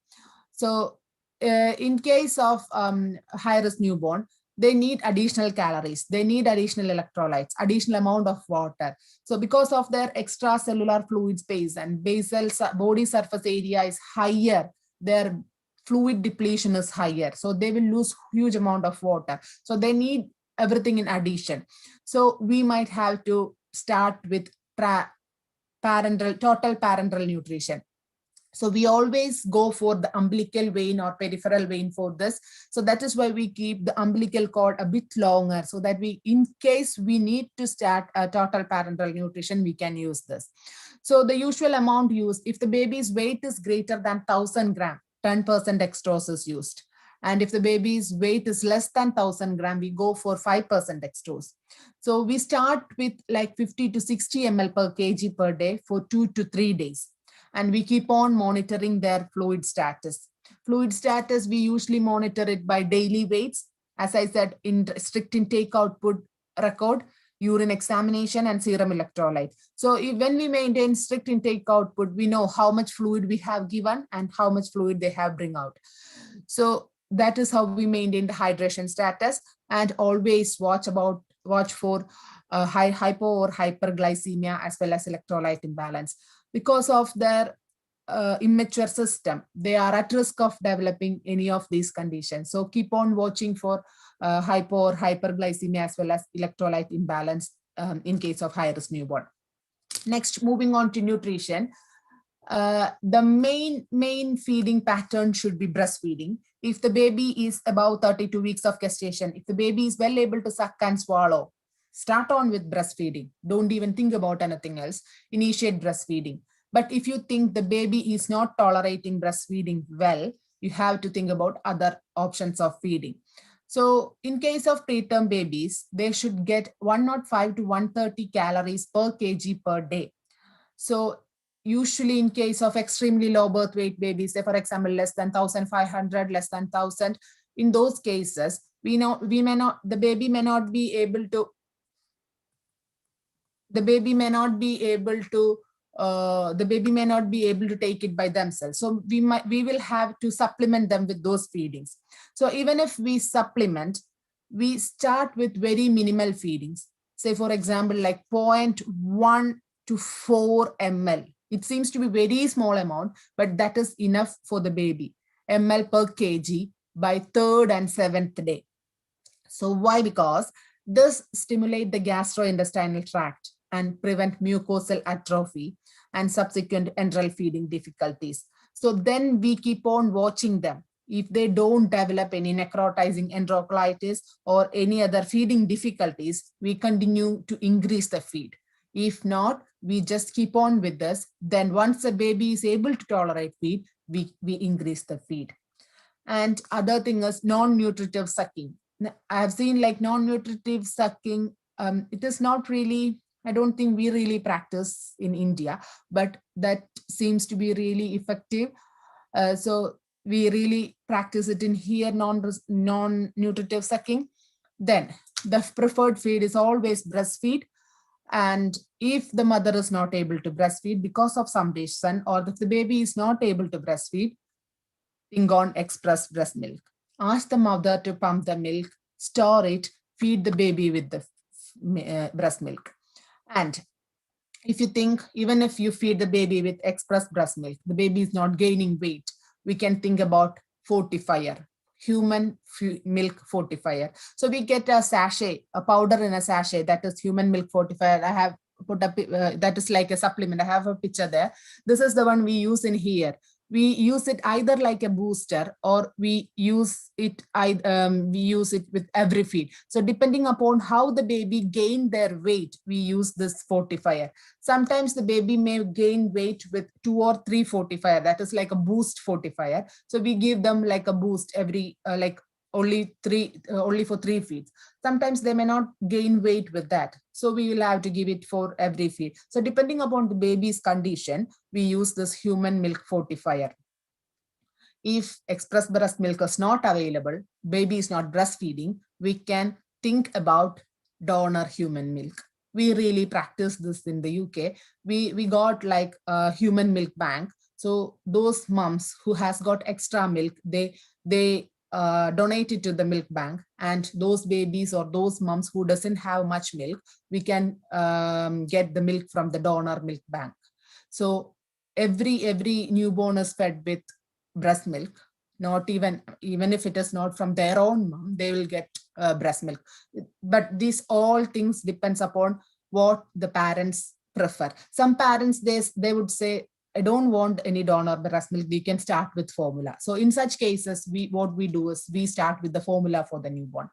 So in case of high risk newborn, they need additional calories, they need additional electrolytes, additional amount of water. So because of their extracellular fluid space and basal body surface area is higher, their fluid depletion is higher. So they will lose huge amount of water. So they need everything in addition. So we might have to start with total parenteral nutrition. So we always go for the umbilical vein or peripheral vein for this. So that is why we keep the umbilical cord a bit longer, so that we, in case we need to start a total parenteral nutrition, we can use this. So the usual amount used, if the baby's weight is greater than 1000 gram, 10% dextrose is used. And if the baby's weight is less than 1000 gram, we go for 5% dextrose. So we start with like 50 to 60 ml per kg per day for 2 to 3 days. And we keep on monitoring their fluid status. Fluid status, we usually monitor it by daily weights. As I said, in strict intake output record, urine examination, and serum electrolyte. So when we maintain strict intake output, we know how much fluid we have given and how much fluid they have bring out. So that is how we maintain the hydration status, and always watch for hypo or hyperglycemia as well as electrolyte imbalance. Because of their immature system, they are at risk of developing any of these conditions. So keep on watching for hypo or hyperglycemia as well as electrolyte imbalance in case of high risk newborn. Next, moving on to nutrition. The main feeding pattern should be breastfeeding. If the baby is about 32 weeks of gestation, if the baby is well able to suck and swallow, start on with breastfeeding. Don't even think about anything else. Initiate breastfeeding. But if you think the baby is not tolerating breastfeeding well, you have to think about other options of feeding. So in case of preterm babies, they should get 105 to 130 calories per kg per day. So usually in case of extremely low birth weight babies, say for example, less than 1,500, less than 1,000, in those cases, the baby may not be able to take it by themselves. So we will have to supplement them with those feedings. So even if we supplement, we start with very minimal feedings. Say for example, like 0.1 to 4 ml. It seems to be very small amount, but that is enough for the baby. ml per kg by 3rd and 7th day. So why? Because this stimulate the gastrointestinal tract and prevent mucosal atrophy and subsequent enteral feeding difficulties. So then we keep on watching them. If they don't develop any necrotizing enterocolitis or any other feeding difficulties, we continue to increase the feed. If not, we just keep on with this. Then once the baby is able to tolerate feed, we increase the feed. And other thing is non-nutritive sucking. I have seen like non-nutritive sucking. It is not really, I don't think we really practice in India, but that seems to be really effective. So we really practice it in here, non-nutritive sucking. Then the preferred feed is always breastfeed. And if the mother is not able to breastfeed because of some reason, or if the baby is not able to breastfeed, think on express breast milk. Ask the mother to pump the milk, store it, feed the baby with the breast milk. And if you think, even if you feed the baby with express breast milk, the baby is not gaining weight, we can think about fortifier, human milk fortifier. So we get a sachet, a powder in a sachet, that is human milk fortifier. I have put up, that is like a supplement. I have a picture there. This is the one we use in here. We use it either like a booster, or we use it with every feed. So depending upon how the baby gain their weight, we use this fortifier. Sometimes the baby may gain weight with 2 or 3 fortifier. That is like a boost fortifier. So we give them like a boost every only for 3 feeds. Sometimes they may not gain weight with that. So we will have to give it for every feed. So depending upon the baby's condition, we use this human milk fortifier. If express breast milk is not available, baby is not breastfeeding, we can think about donor human milk. We really practice this in the UK. We got like a human milk bank. So those moms who has got extra milk, they donate it to the milk bank, and those babies or those moms who doesn't have much milk, we can get the milk from the donor milk bank. So every newborn is fed with breast milk. Not even if it is not from their own mom, they will get breast milk. But these all things depends upon what the parents prefer. Some parents, they would say, I don't want any donor breast milk, we can start with formula. So in such cases, what we do is we start with the formula for the newborn.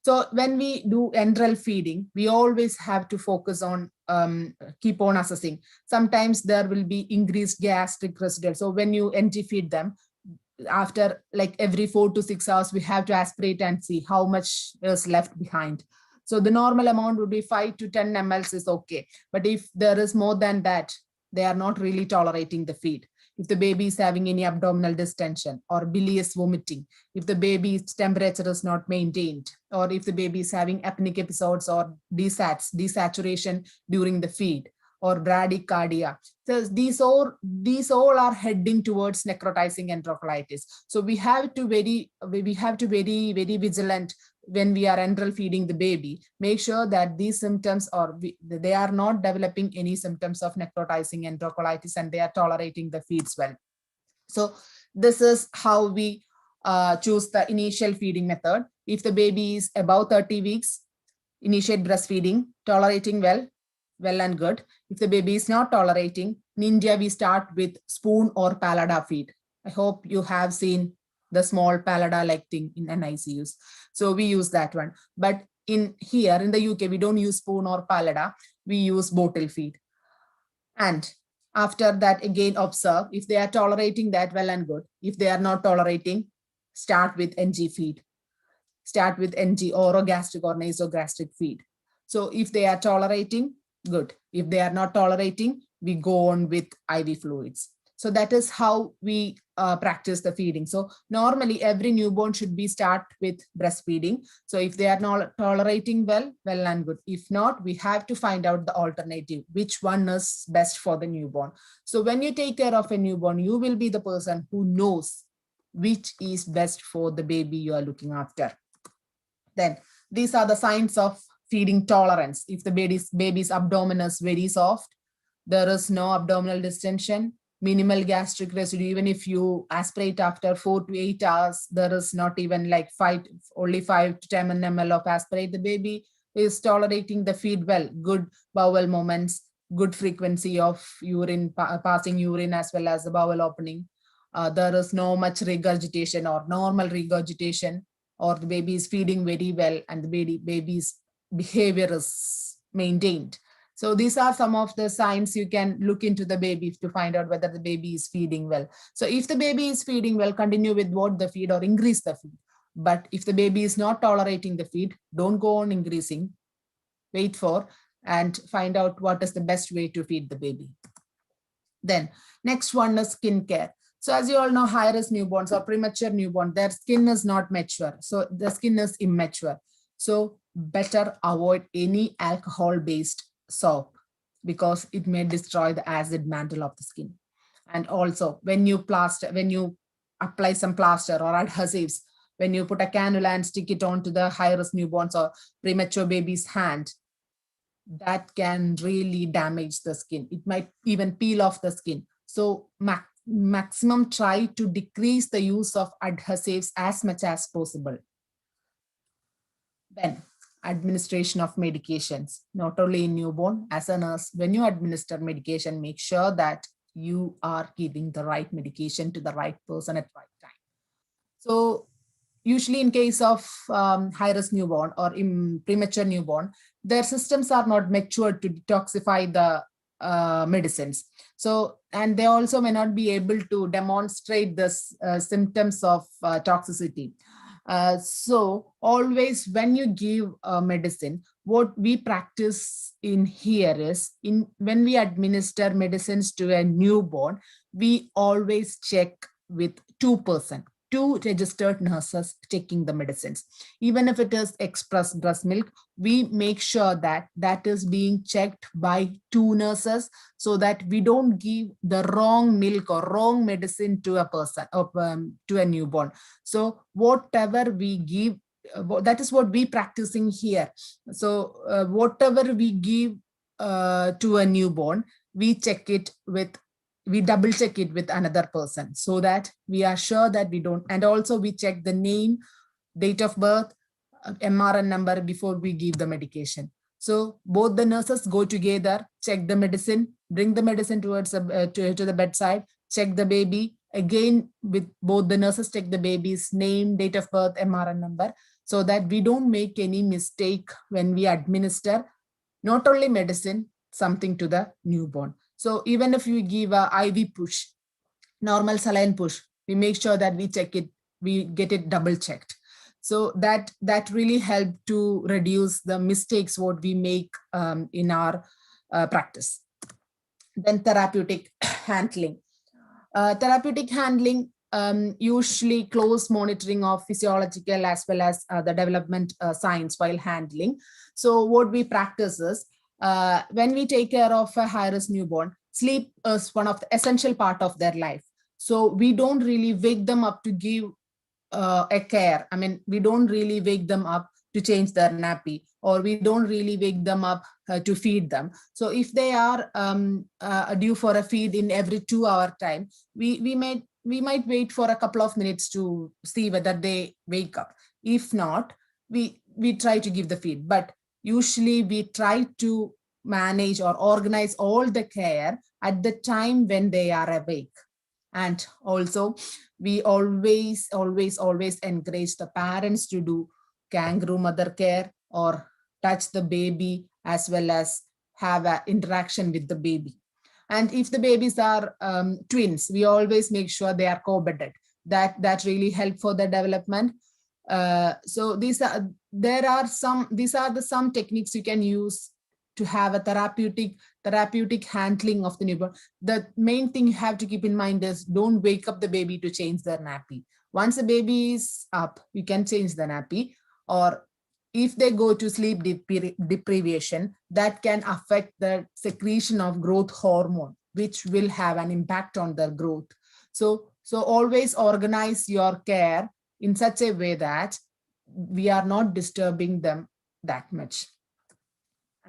So when we do enteral feeding, we always have to focus on, keep on assessing. Sometimes there will be increased gastric residual. So when you NG feed them, after like every 4 to 6 hours, we have to aspirate and see how much is left behind. So the normal amount would be 5 to 10 ml is okay. But if there is more than that, they are not really tolerating the feed. If the baby is having any abdominal distension or bilious vomiting, if the baby's temperature is not maintained, or if the baby is having apneic episodes or desaturation during the feed, or bradycardia. So these all are heading towards necrotizing enterocolitis. So we have to very vigilant when we are enteral feeding the baby. Make sure that these symptoms they are not developing any symptoms of necrotizing enterocolitis, and they are tolerating the feeds well. So this is how we choose the initial feeding method. If the baby is above 30 weeks, initiate breastfeeding, tolerating well and good. If the baby is not tolerating, in India, we start with spoon or Pallada feed. I hope you have seen the small Pallada-like thing in NICUs. So we use that one. But here in the UK, we don't use spoon or Pallada. We use bottle feed. And after that, again, observe if they are tolerating that well and good. If they are not tolerating, start with NG feed. Start with NG, orogastric or nasogastric feed. So if they are tolerating, good. If they are not tolerating, we go on with IV fluids. So that is how we practice the feeding. So normally every newborn should be start with breastfeeding. So if they are not tolerating well and good. If not, we have to find out the alternative, which one is best for the newborn. So when you take care of a newborn, you will be the person who knows which is best for the baby you are looking after. Then these are the signs of feeding tolerance. If the baby's abdomen is very soft, there is no abdominal distension, minimal gastric residue. Even if you aspirate after 4 to 8 hours, there is not even like only 5 to 10 ml of aspirate. The baby is tolerating the feed well, good bowel movements, good frequency of urine, passing urine as well as the bowel opening. There is no much regurgitation or normal regurgitation, or the baby is feeding very well and the baby's behavior is maintained. So these are some of the signs you can look into the baby to find out whether the baby is feeding well. So if the baby is feeding well, continue with what the feed or increase the feed. But if the baby is not tolerating the feed, don't go on increasing. Wait for and find out what is the best way to feed the baby. Then next one is skin care. So as you all know, high-risk newborns or premature newborn, their skin is not mature. So the skin is immature. So better avoid any alcohol-based soap because it may destroy the acid mantle of the skin. And also when you apply some plaster or adhesives, when you put a cannula and stick it onto the high-risk newborns or premature baby's hand, that can really damage the skin. It might even peel off the skin. So maximum try to decrease the use of adhesives as much as possible. Then administration of medications, not only in newborn. As a nurse, when you administer medication, make sure that you are giving the right medication to the right person at the right time. So usually in case of high-risk newborn or premature newborn, their systems are not matured to detoxify the medicines. So, and they also may not be able to demonstrate the symptoms of toxicity. So always when you give medicine, what we practice in here is when we administer medicines to a newborn, we always check with 2%. 2 registered nurses taking the medicines. Even if it is express breast milk, we make sure that that is being checked by 2 nurses so that we don't give the wrong milk or wrong medicine to a person or to a newborn. So whatever we give, that is what we practicing here. So whatever we give to a newborn, we double check it with another person so that we are sure that we don't. And also we check the name, date of birth, MRN number before we give the medication. So both the nurses go together, check the medicine, bring the medicine towards to the bedside, check the baby. Again, with both the nurses, check the baby's name, date of birth, MRN number, so that we don't make any mistake when we administer not only medicine, something to the newborn. So even if you give a IV push, normal saline push, we make sure that we check it, we get it double checked. So that really helped to reduce the mistakes what we make in our practice. Then therapeutic handling. Therapeutic handling, usually close monitoring of physiological as well as the development signs while handling. So what we practice is, when we take care of a high-risk newborn, sleep is one of the essential part of their life. So we don't really wake them up to give a care. I mean, we don't really wake them up to change their nappy, or we don't really wake them up to feed them. So if they are due for a feed in every 2-hour time, we might wait for a couple of minutes to see whether they wake up. If not, we try to give the feed. But usually we try to manage or organize all the care at the time when they are awake. And also we always encourage the parents to do kangaroo mother care or touch the baby as well as have an interaction with the baby. And if the babies are twins, we always make sure they are co-bedded. That really help for the development. So these are the some techniques you can use to have a therapeutic handling of the newborn. The main thing you have to keep in mind is don't wake up the baby to change their nappy. Once the baby is up, you can change the nappy, or if they go to sleep deprivation, that can affect the secretion of growth hormone, which will have an impact on their growth. So always organize your care in such a way that we are not disturbing them that much.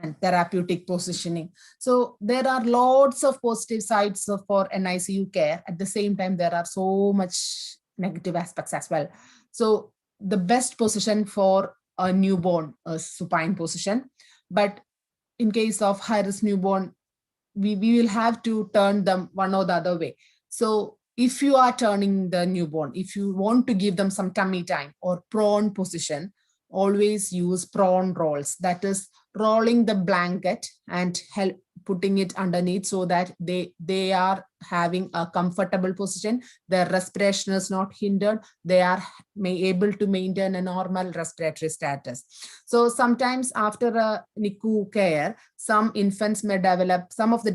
And therapeutic positioning. So there are lots of positive sides for NICU care. At the same time, there are so much negative aspects as well. So the best position for a newborn is supine position. But in case of high-risk newborn, we will have to turn them one or the other way. So if you are turning the newborn, if you want to give them some tummy time or prone position, always use prone rolls. That is rolling the blanket and putting it underneath so that they are having a comfortable position. Their respiration is not hindered. They are able to maintain a normal respiratory status. So sometimes after a NICU care, some infants may develop some of the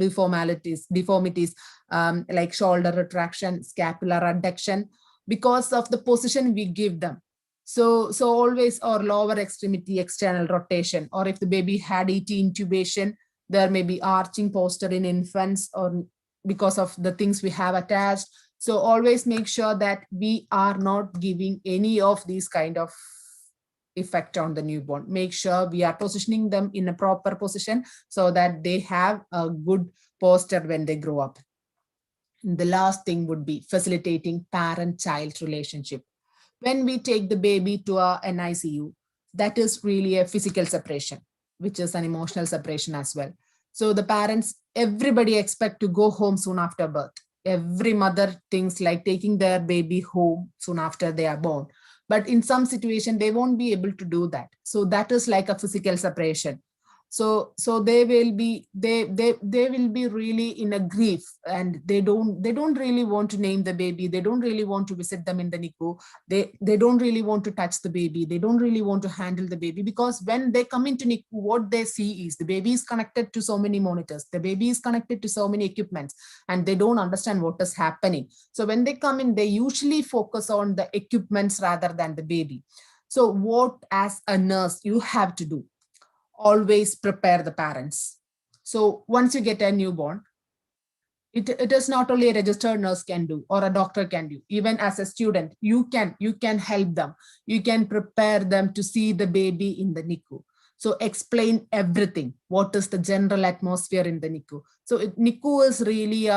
deformities like shoulder retraction, scapular adduction, because of the position we give them. So always, or lower extremity external rotation, or if the baby had ET intubation, there may be arching posture in infants, or because of the things we have attached. So always make sure that we are not giving any of these kind of effect on the newborn. Make sure we are positioning them in a proper position so that they have a good posture when they grow up. And the last thing would be facilitating parent-child relationship. When we take the baby to an NICU, that is really a physical separation, which is an emotional separation as well. So the parents, everybody expect to go home soon after birth. Every mother thinks like taking their baby home soon after they are born. But in some situation, they won't be able to do that. So that is like a physical separation. So they will be really in a grief, and they don't really want to name the baby. They don't really want to visit them in the NICU. They don't really want to touch the baby. They don't really want to handle the baby, because when they come into NICU, what they see is the baby is connected to so many monitors. The baby is connected to so many equipments, and they don't understand what is happening. So when they come in, they usually focus on the equipments rather than the baby. So what as a nurse you have to do? Always prepare the parents. So once you get a newborn, it is not only a registered nurse can do or a doctor can do. Even as a student, you can help them. You can prepare them to see the baby in the NICU. So explain everything. What is the general atmosphere in the NICU? So NICU is really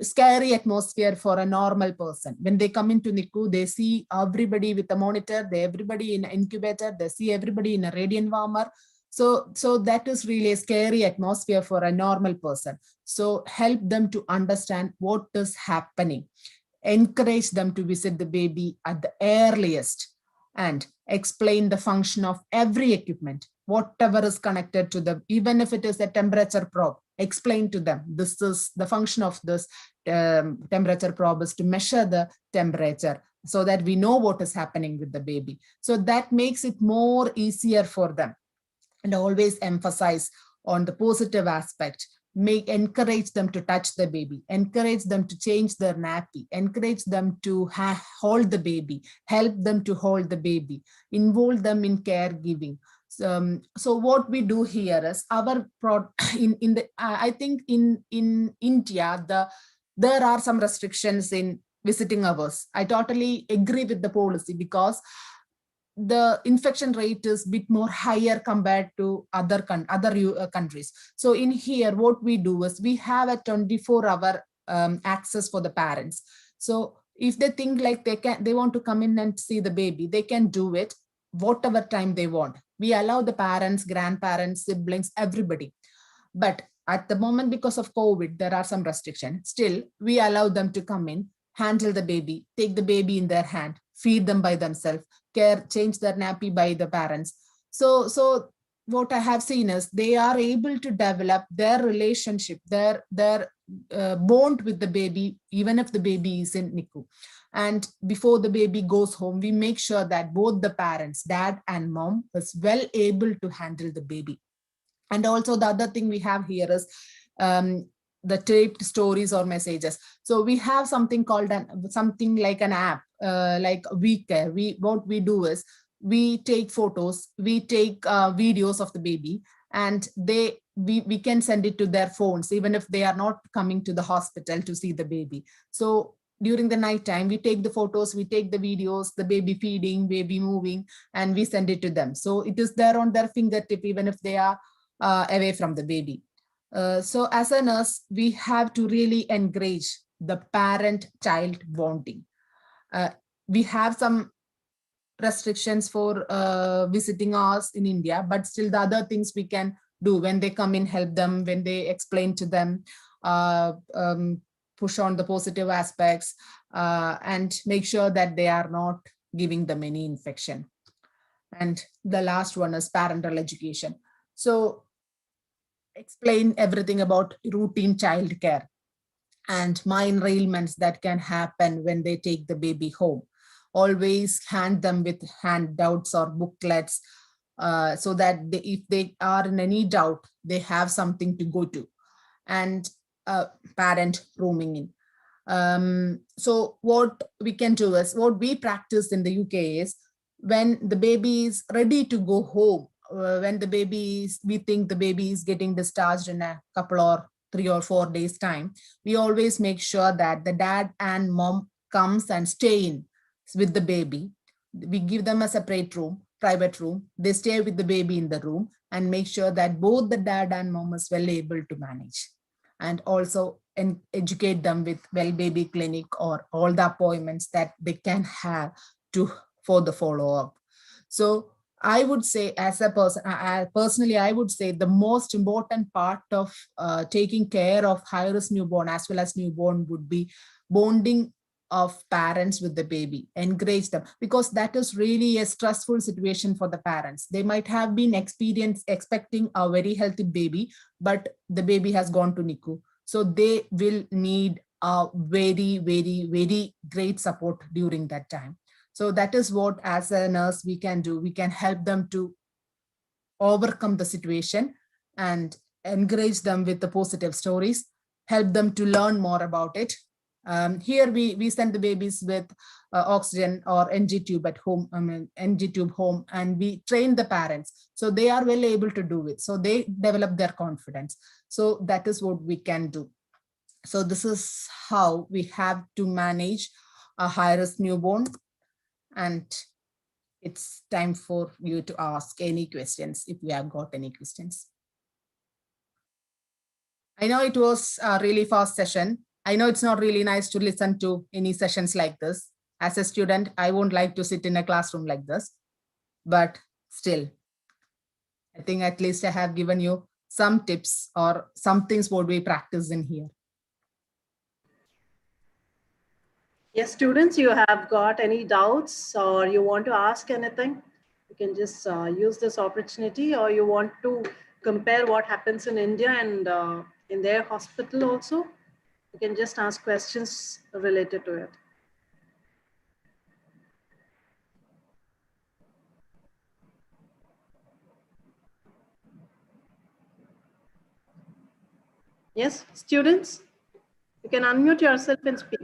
scary atmosphere for a normal person. When they come into NICU, they see everybody with a monitor, everybody in an incubator, they see everybody in a radiant warmer. So that is really a scary atmosphere for a normal person. So help them to understand what is happening. Encourage them to visit the baby at the earliest and explain the function of every equipment, whatever is connected to them, even if it is a temperature probe. Explain to them, this is the function of this temperature probe is to measure the temperature so that we know what is happening with the baby. So that makes it more easier for them. And always emphasize on the positive aspect. Encourage them to touch the baby, encourage them to change their nappy, encourage them to hold the baby, help them to hold the baby, involve them in caregiving. So what we do here is I think in India, there are some restrictions in visiting hours. I totally agree with the policy, because the infection rate is a bit more higher compared to other countries. So in here, what we do is we have a 24-hour access for the parents. So if they think like they want to come in and see the baby, they can do it whatever time they want. We allow the parents, grandparents, siblings, everybody. But at the moment, because of COVID, there are some restrictions. Still, we allow them to come in, handle the baby, take the baby in their hand, feed them by themselves, change their nappy by the parents. So what I have seen is they are able to develop their relationship, their bond with the baby, even if the baby is in NICU. And before the baby goes home, we make sure that both the parents, dad and mom, is well able to handle the baby. And also the other thing we have here is the taped stories or messages. So we have something called something like an app, like WeCare. What we do is we take photos, we take videos of the baby, and we can send it to their phones, even if they are not coming to the hospital to see the baby. So during the night time, we take the photos, we take the videos, the baby feeding, baby moving, and we send it to them. So it is there on their fingertip, even if they are away from the baby. So as a nurse, we have to really encourage the parent-child bonding. We have some restrictions for visiting us in India, but still the other things we can do when they come in, help them, when they explain to them, push on the positive aspects, and make sure that they are not giving them any infection. And the last one is parental education. So explain everything about routine childcare and minor ailments that can happen when they take the baby home. Always hand them with handouts or booklets, so that if they are in any doubt, they have something to go to. And parent rooming in. So what we can do is, what we practice in the UK is, when the baby is ready to go home, when the baby is, we think the baby is getting discharged in a couple or 3 or 4 days time, we always make sure that the dad and mom comes and stay in with the baby. We give them a separate room, private room. They stay with the baby in the room and make sure that both the dad and mom is well able to manage. And also educate them with well baby clinic or all the appointments that they can have for the follow-up. So I would say, as a person, personally, I would say the most important part of taking care of high-risk newborn as well as newborn would be bonding of parents with the baby. Encourage them, because that is really a stressful situation for the parents. They might have been expecting a very healthy baby, but the baby has gone to NICU. So they will need a very, very, very great support during that time. So that is what, as a nurse, we can do. We can help them to overcome the situation and encourage them with the positive stories, help them to learn more about it. Here we send the babies with oxygen or NG tube at home, NG tube home, and we train the parents. So they are well able to do it. So they develop their confidence. So that is what we can do. So this is how we have to manage a high-risk newborn. And it's time for you to ask any questions if you have got any questions. I know it was a really fast session. I know it's not really nice to listen to any sessions like this. As a student, I won't like to sit in a classroom like this, but still, I think at least I have given you some tips or some things what we practice in here. Yes, students, you have got any doubts or you want to ask anything, you can just use this opportunity, or you want to compare what happens in India and in their hospital also, you can just ask questions related to it. Yes, students, you can unmute yourself and speak.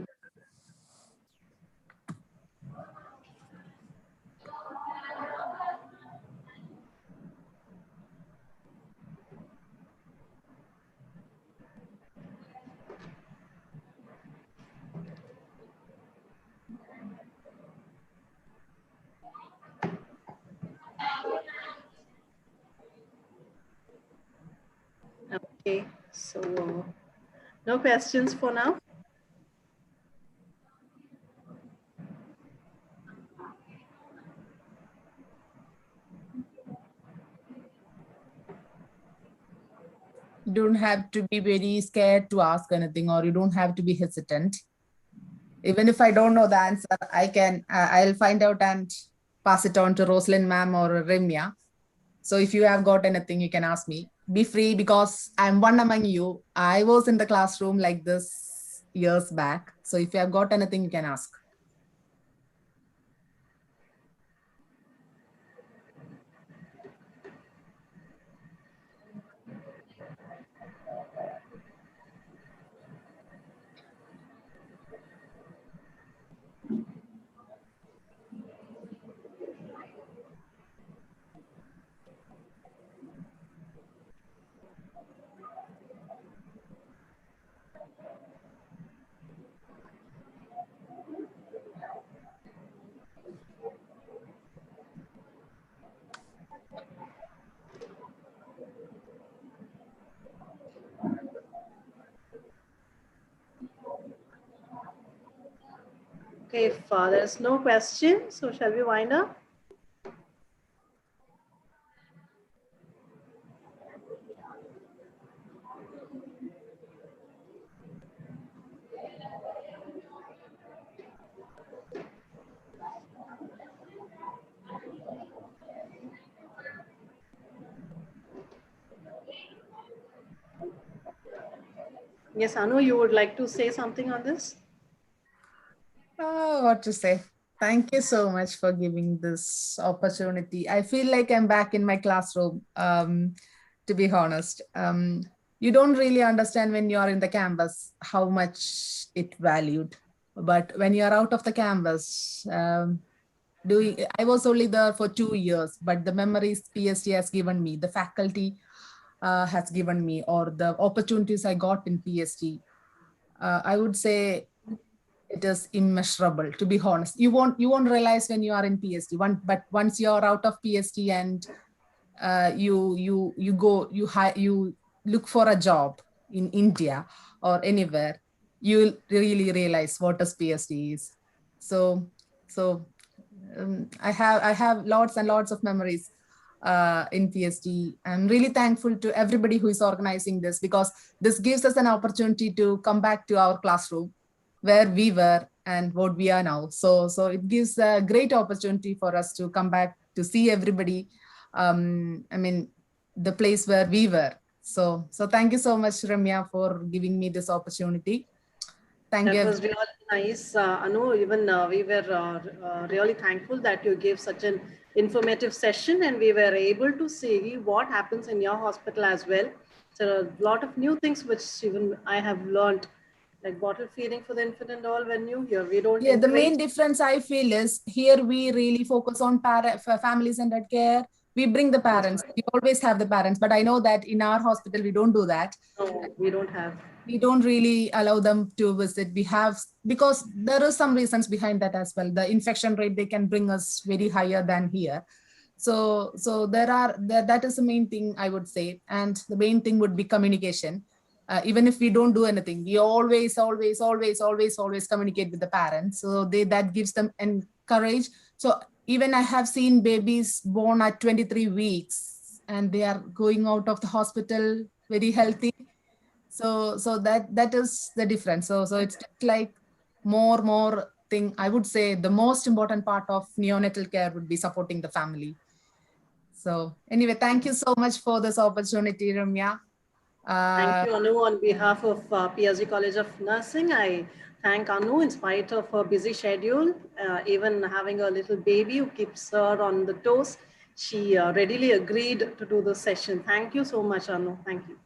Okay, so no questions for now. You don't have to be very scared to ask anything, or you don't have to be hesitant. Even if I don't know the answer, I'll find out and pass it on to Rosalind ma'am or Remya. So if you have got anything, you can ask me. Be free, because I'm one among you. I was in the classroom like this years back. So if you have got anything, you can ask. If there's no question, so shall we wind up? Yes, Anu, you would like to say something on this? Oh, what to say? Thank you so much for giving this opportunity. I feel like I'm back in my classroom, to be honest. You don't really understand when you are in the campus how much it valued. But when you are out of the campus, I was only there for 2 years, but the memories PSD has given me, the faculty has given me, or the opportunities I got in PSD, I would say it is immeasurable, to be honest. You won't realize when you are in PSD but once you're out of PSD and you look for a job in India or anywhere, you'll really realize what is PSD is. So I have lots and lots of memories in PSD. I'm really thankful to everybody who is organizing this, because this gives us an opportunity to come back to our classroom where we were and what we are now. So it gives a great opportunity for us to come back to see everybody. I mean, the place where we were. So thank you so much, Ramya, for giving me this opportunity. Thank you. That was really nice, Anu. Even we were really thankful that you gave such an informative session, and we were able to see what happens in your hospital as well. So a lot of new things which even I have learned, like bottle feeding for the infant and all were new. Here we don't. Yeah, the main difference I feel is here we really focus on family-centered care. We bring the parents. We always have the parents, but I know that in our hospital we don't do that. No, we don't have. We don't really allow them to visit. We have, because there are some reasons behind that as well. The infection rate, they can bring us very higher than here. So that is the main thing I would say. And the main thing would be communication. Even if we don't do anything, we always communicate with the parents. So that gives them courage. So even I have seen babies born at 23 weeks and they are going out of the hospital very healthy. So that is the difference. So it's like more thing. I would say the most important part of neonatal care would be supporting the family. So anyway, thank you so much for this opportunity, Ramya. Thank you, Anu. On behalf of PSG College of Nursing, I thank Anu in spite of her busy schedule, even having a little baby who keeps her on the toes. She readily agreed to do the session. Thank you so much, Anu. Thank you.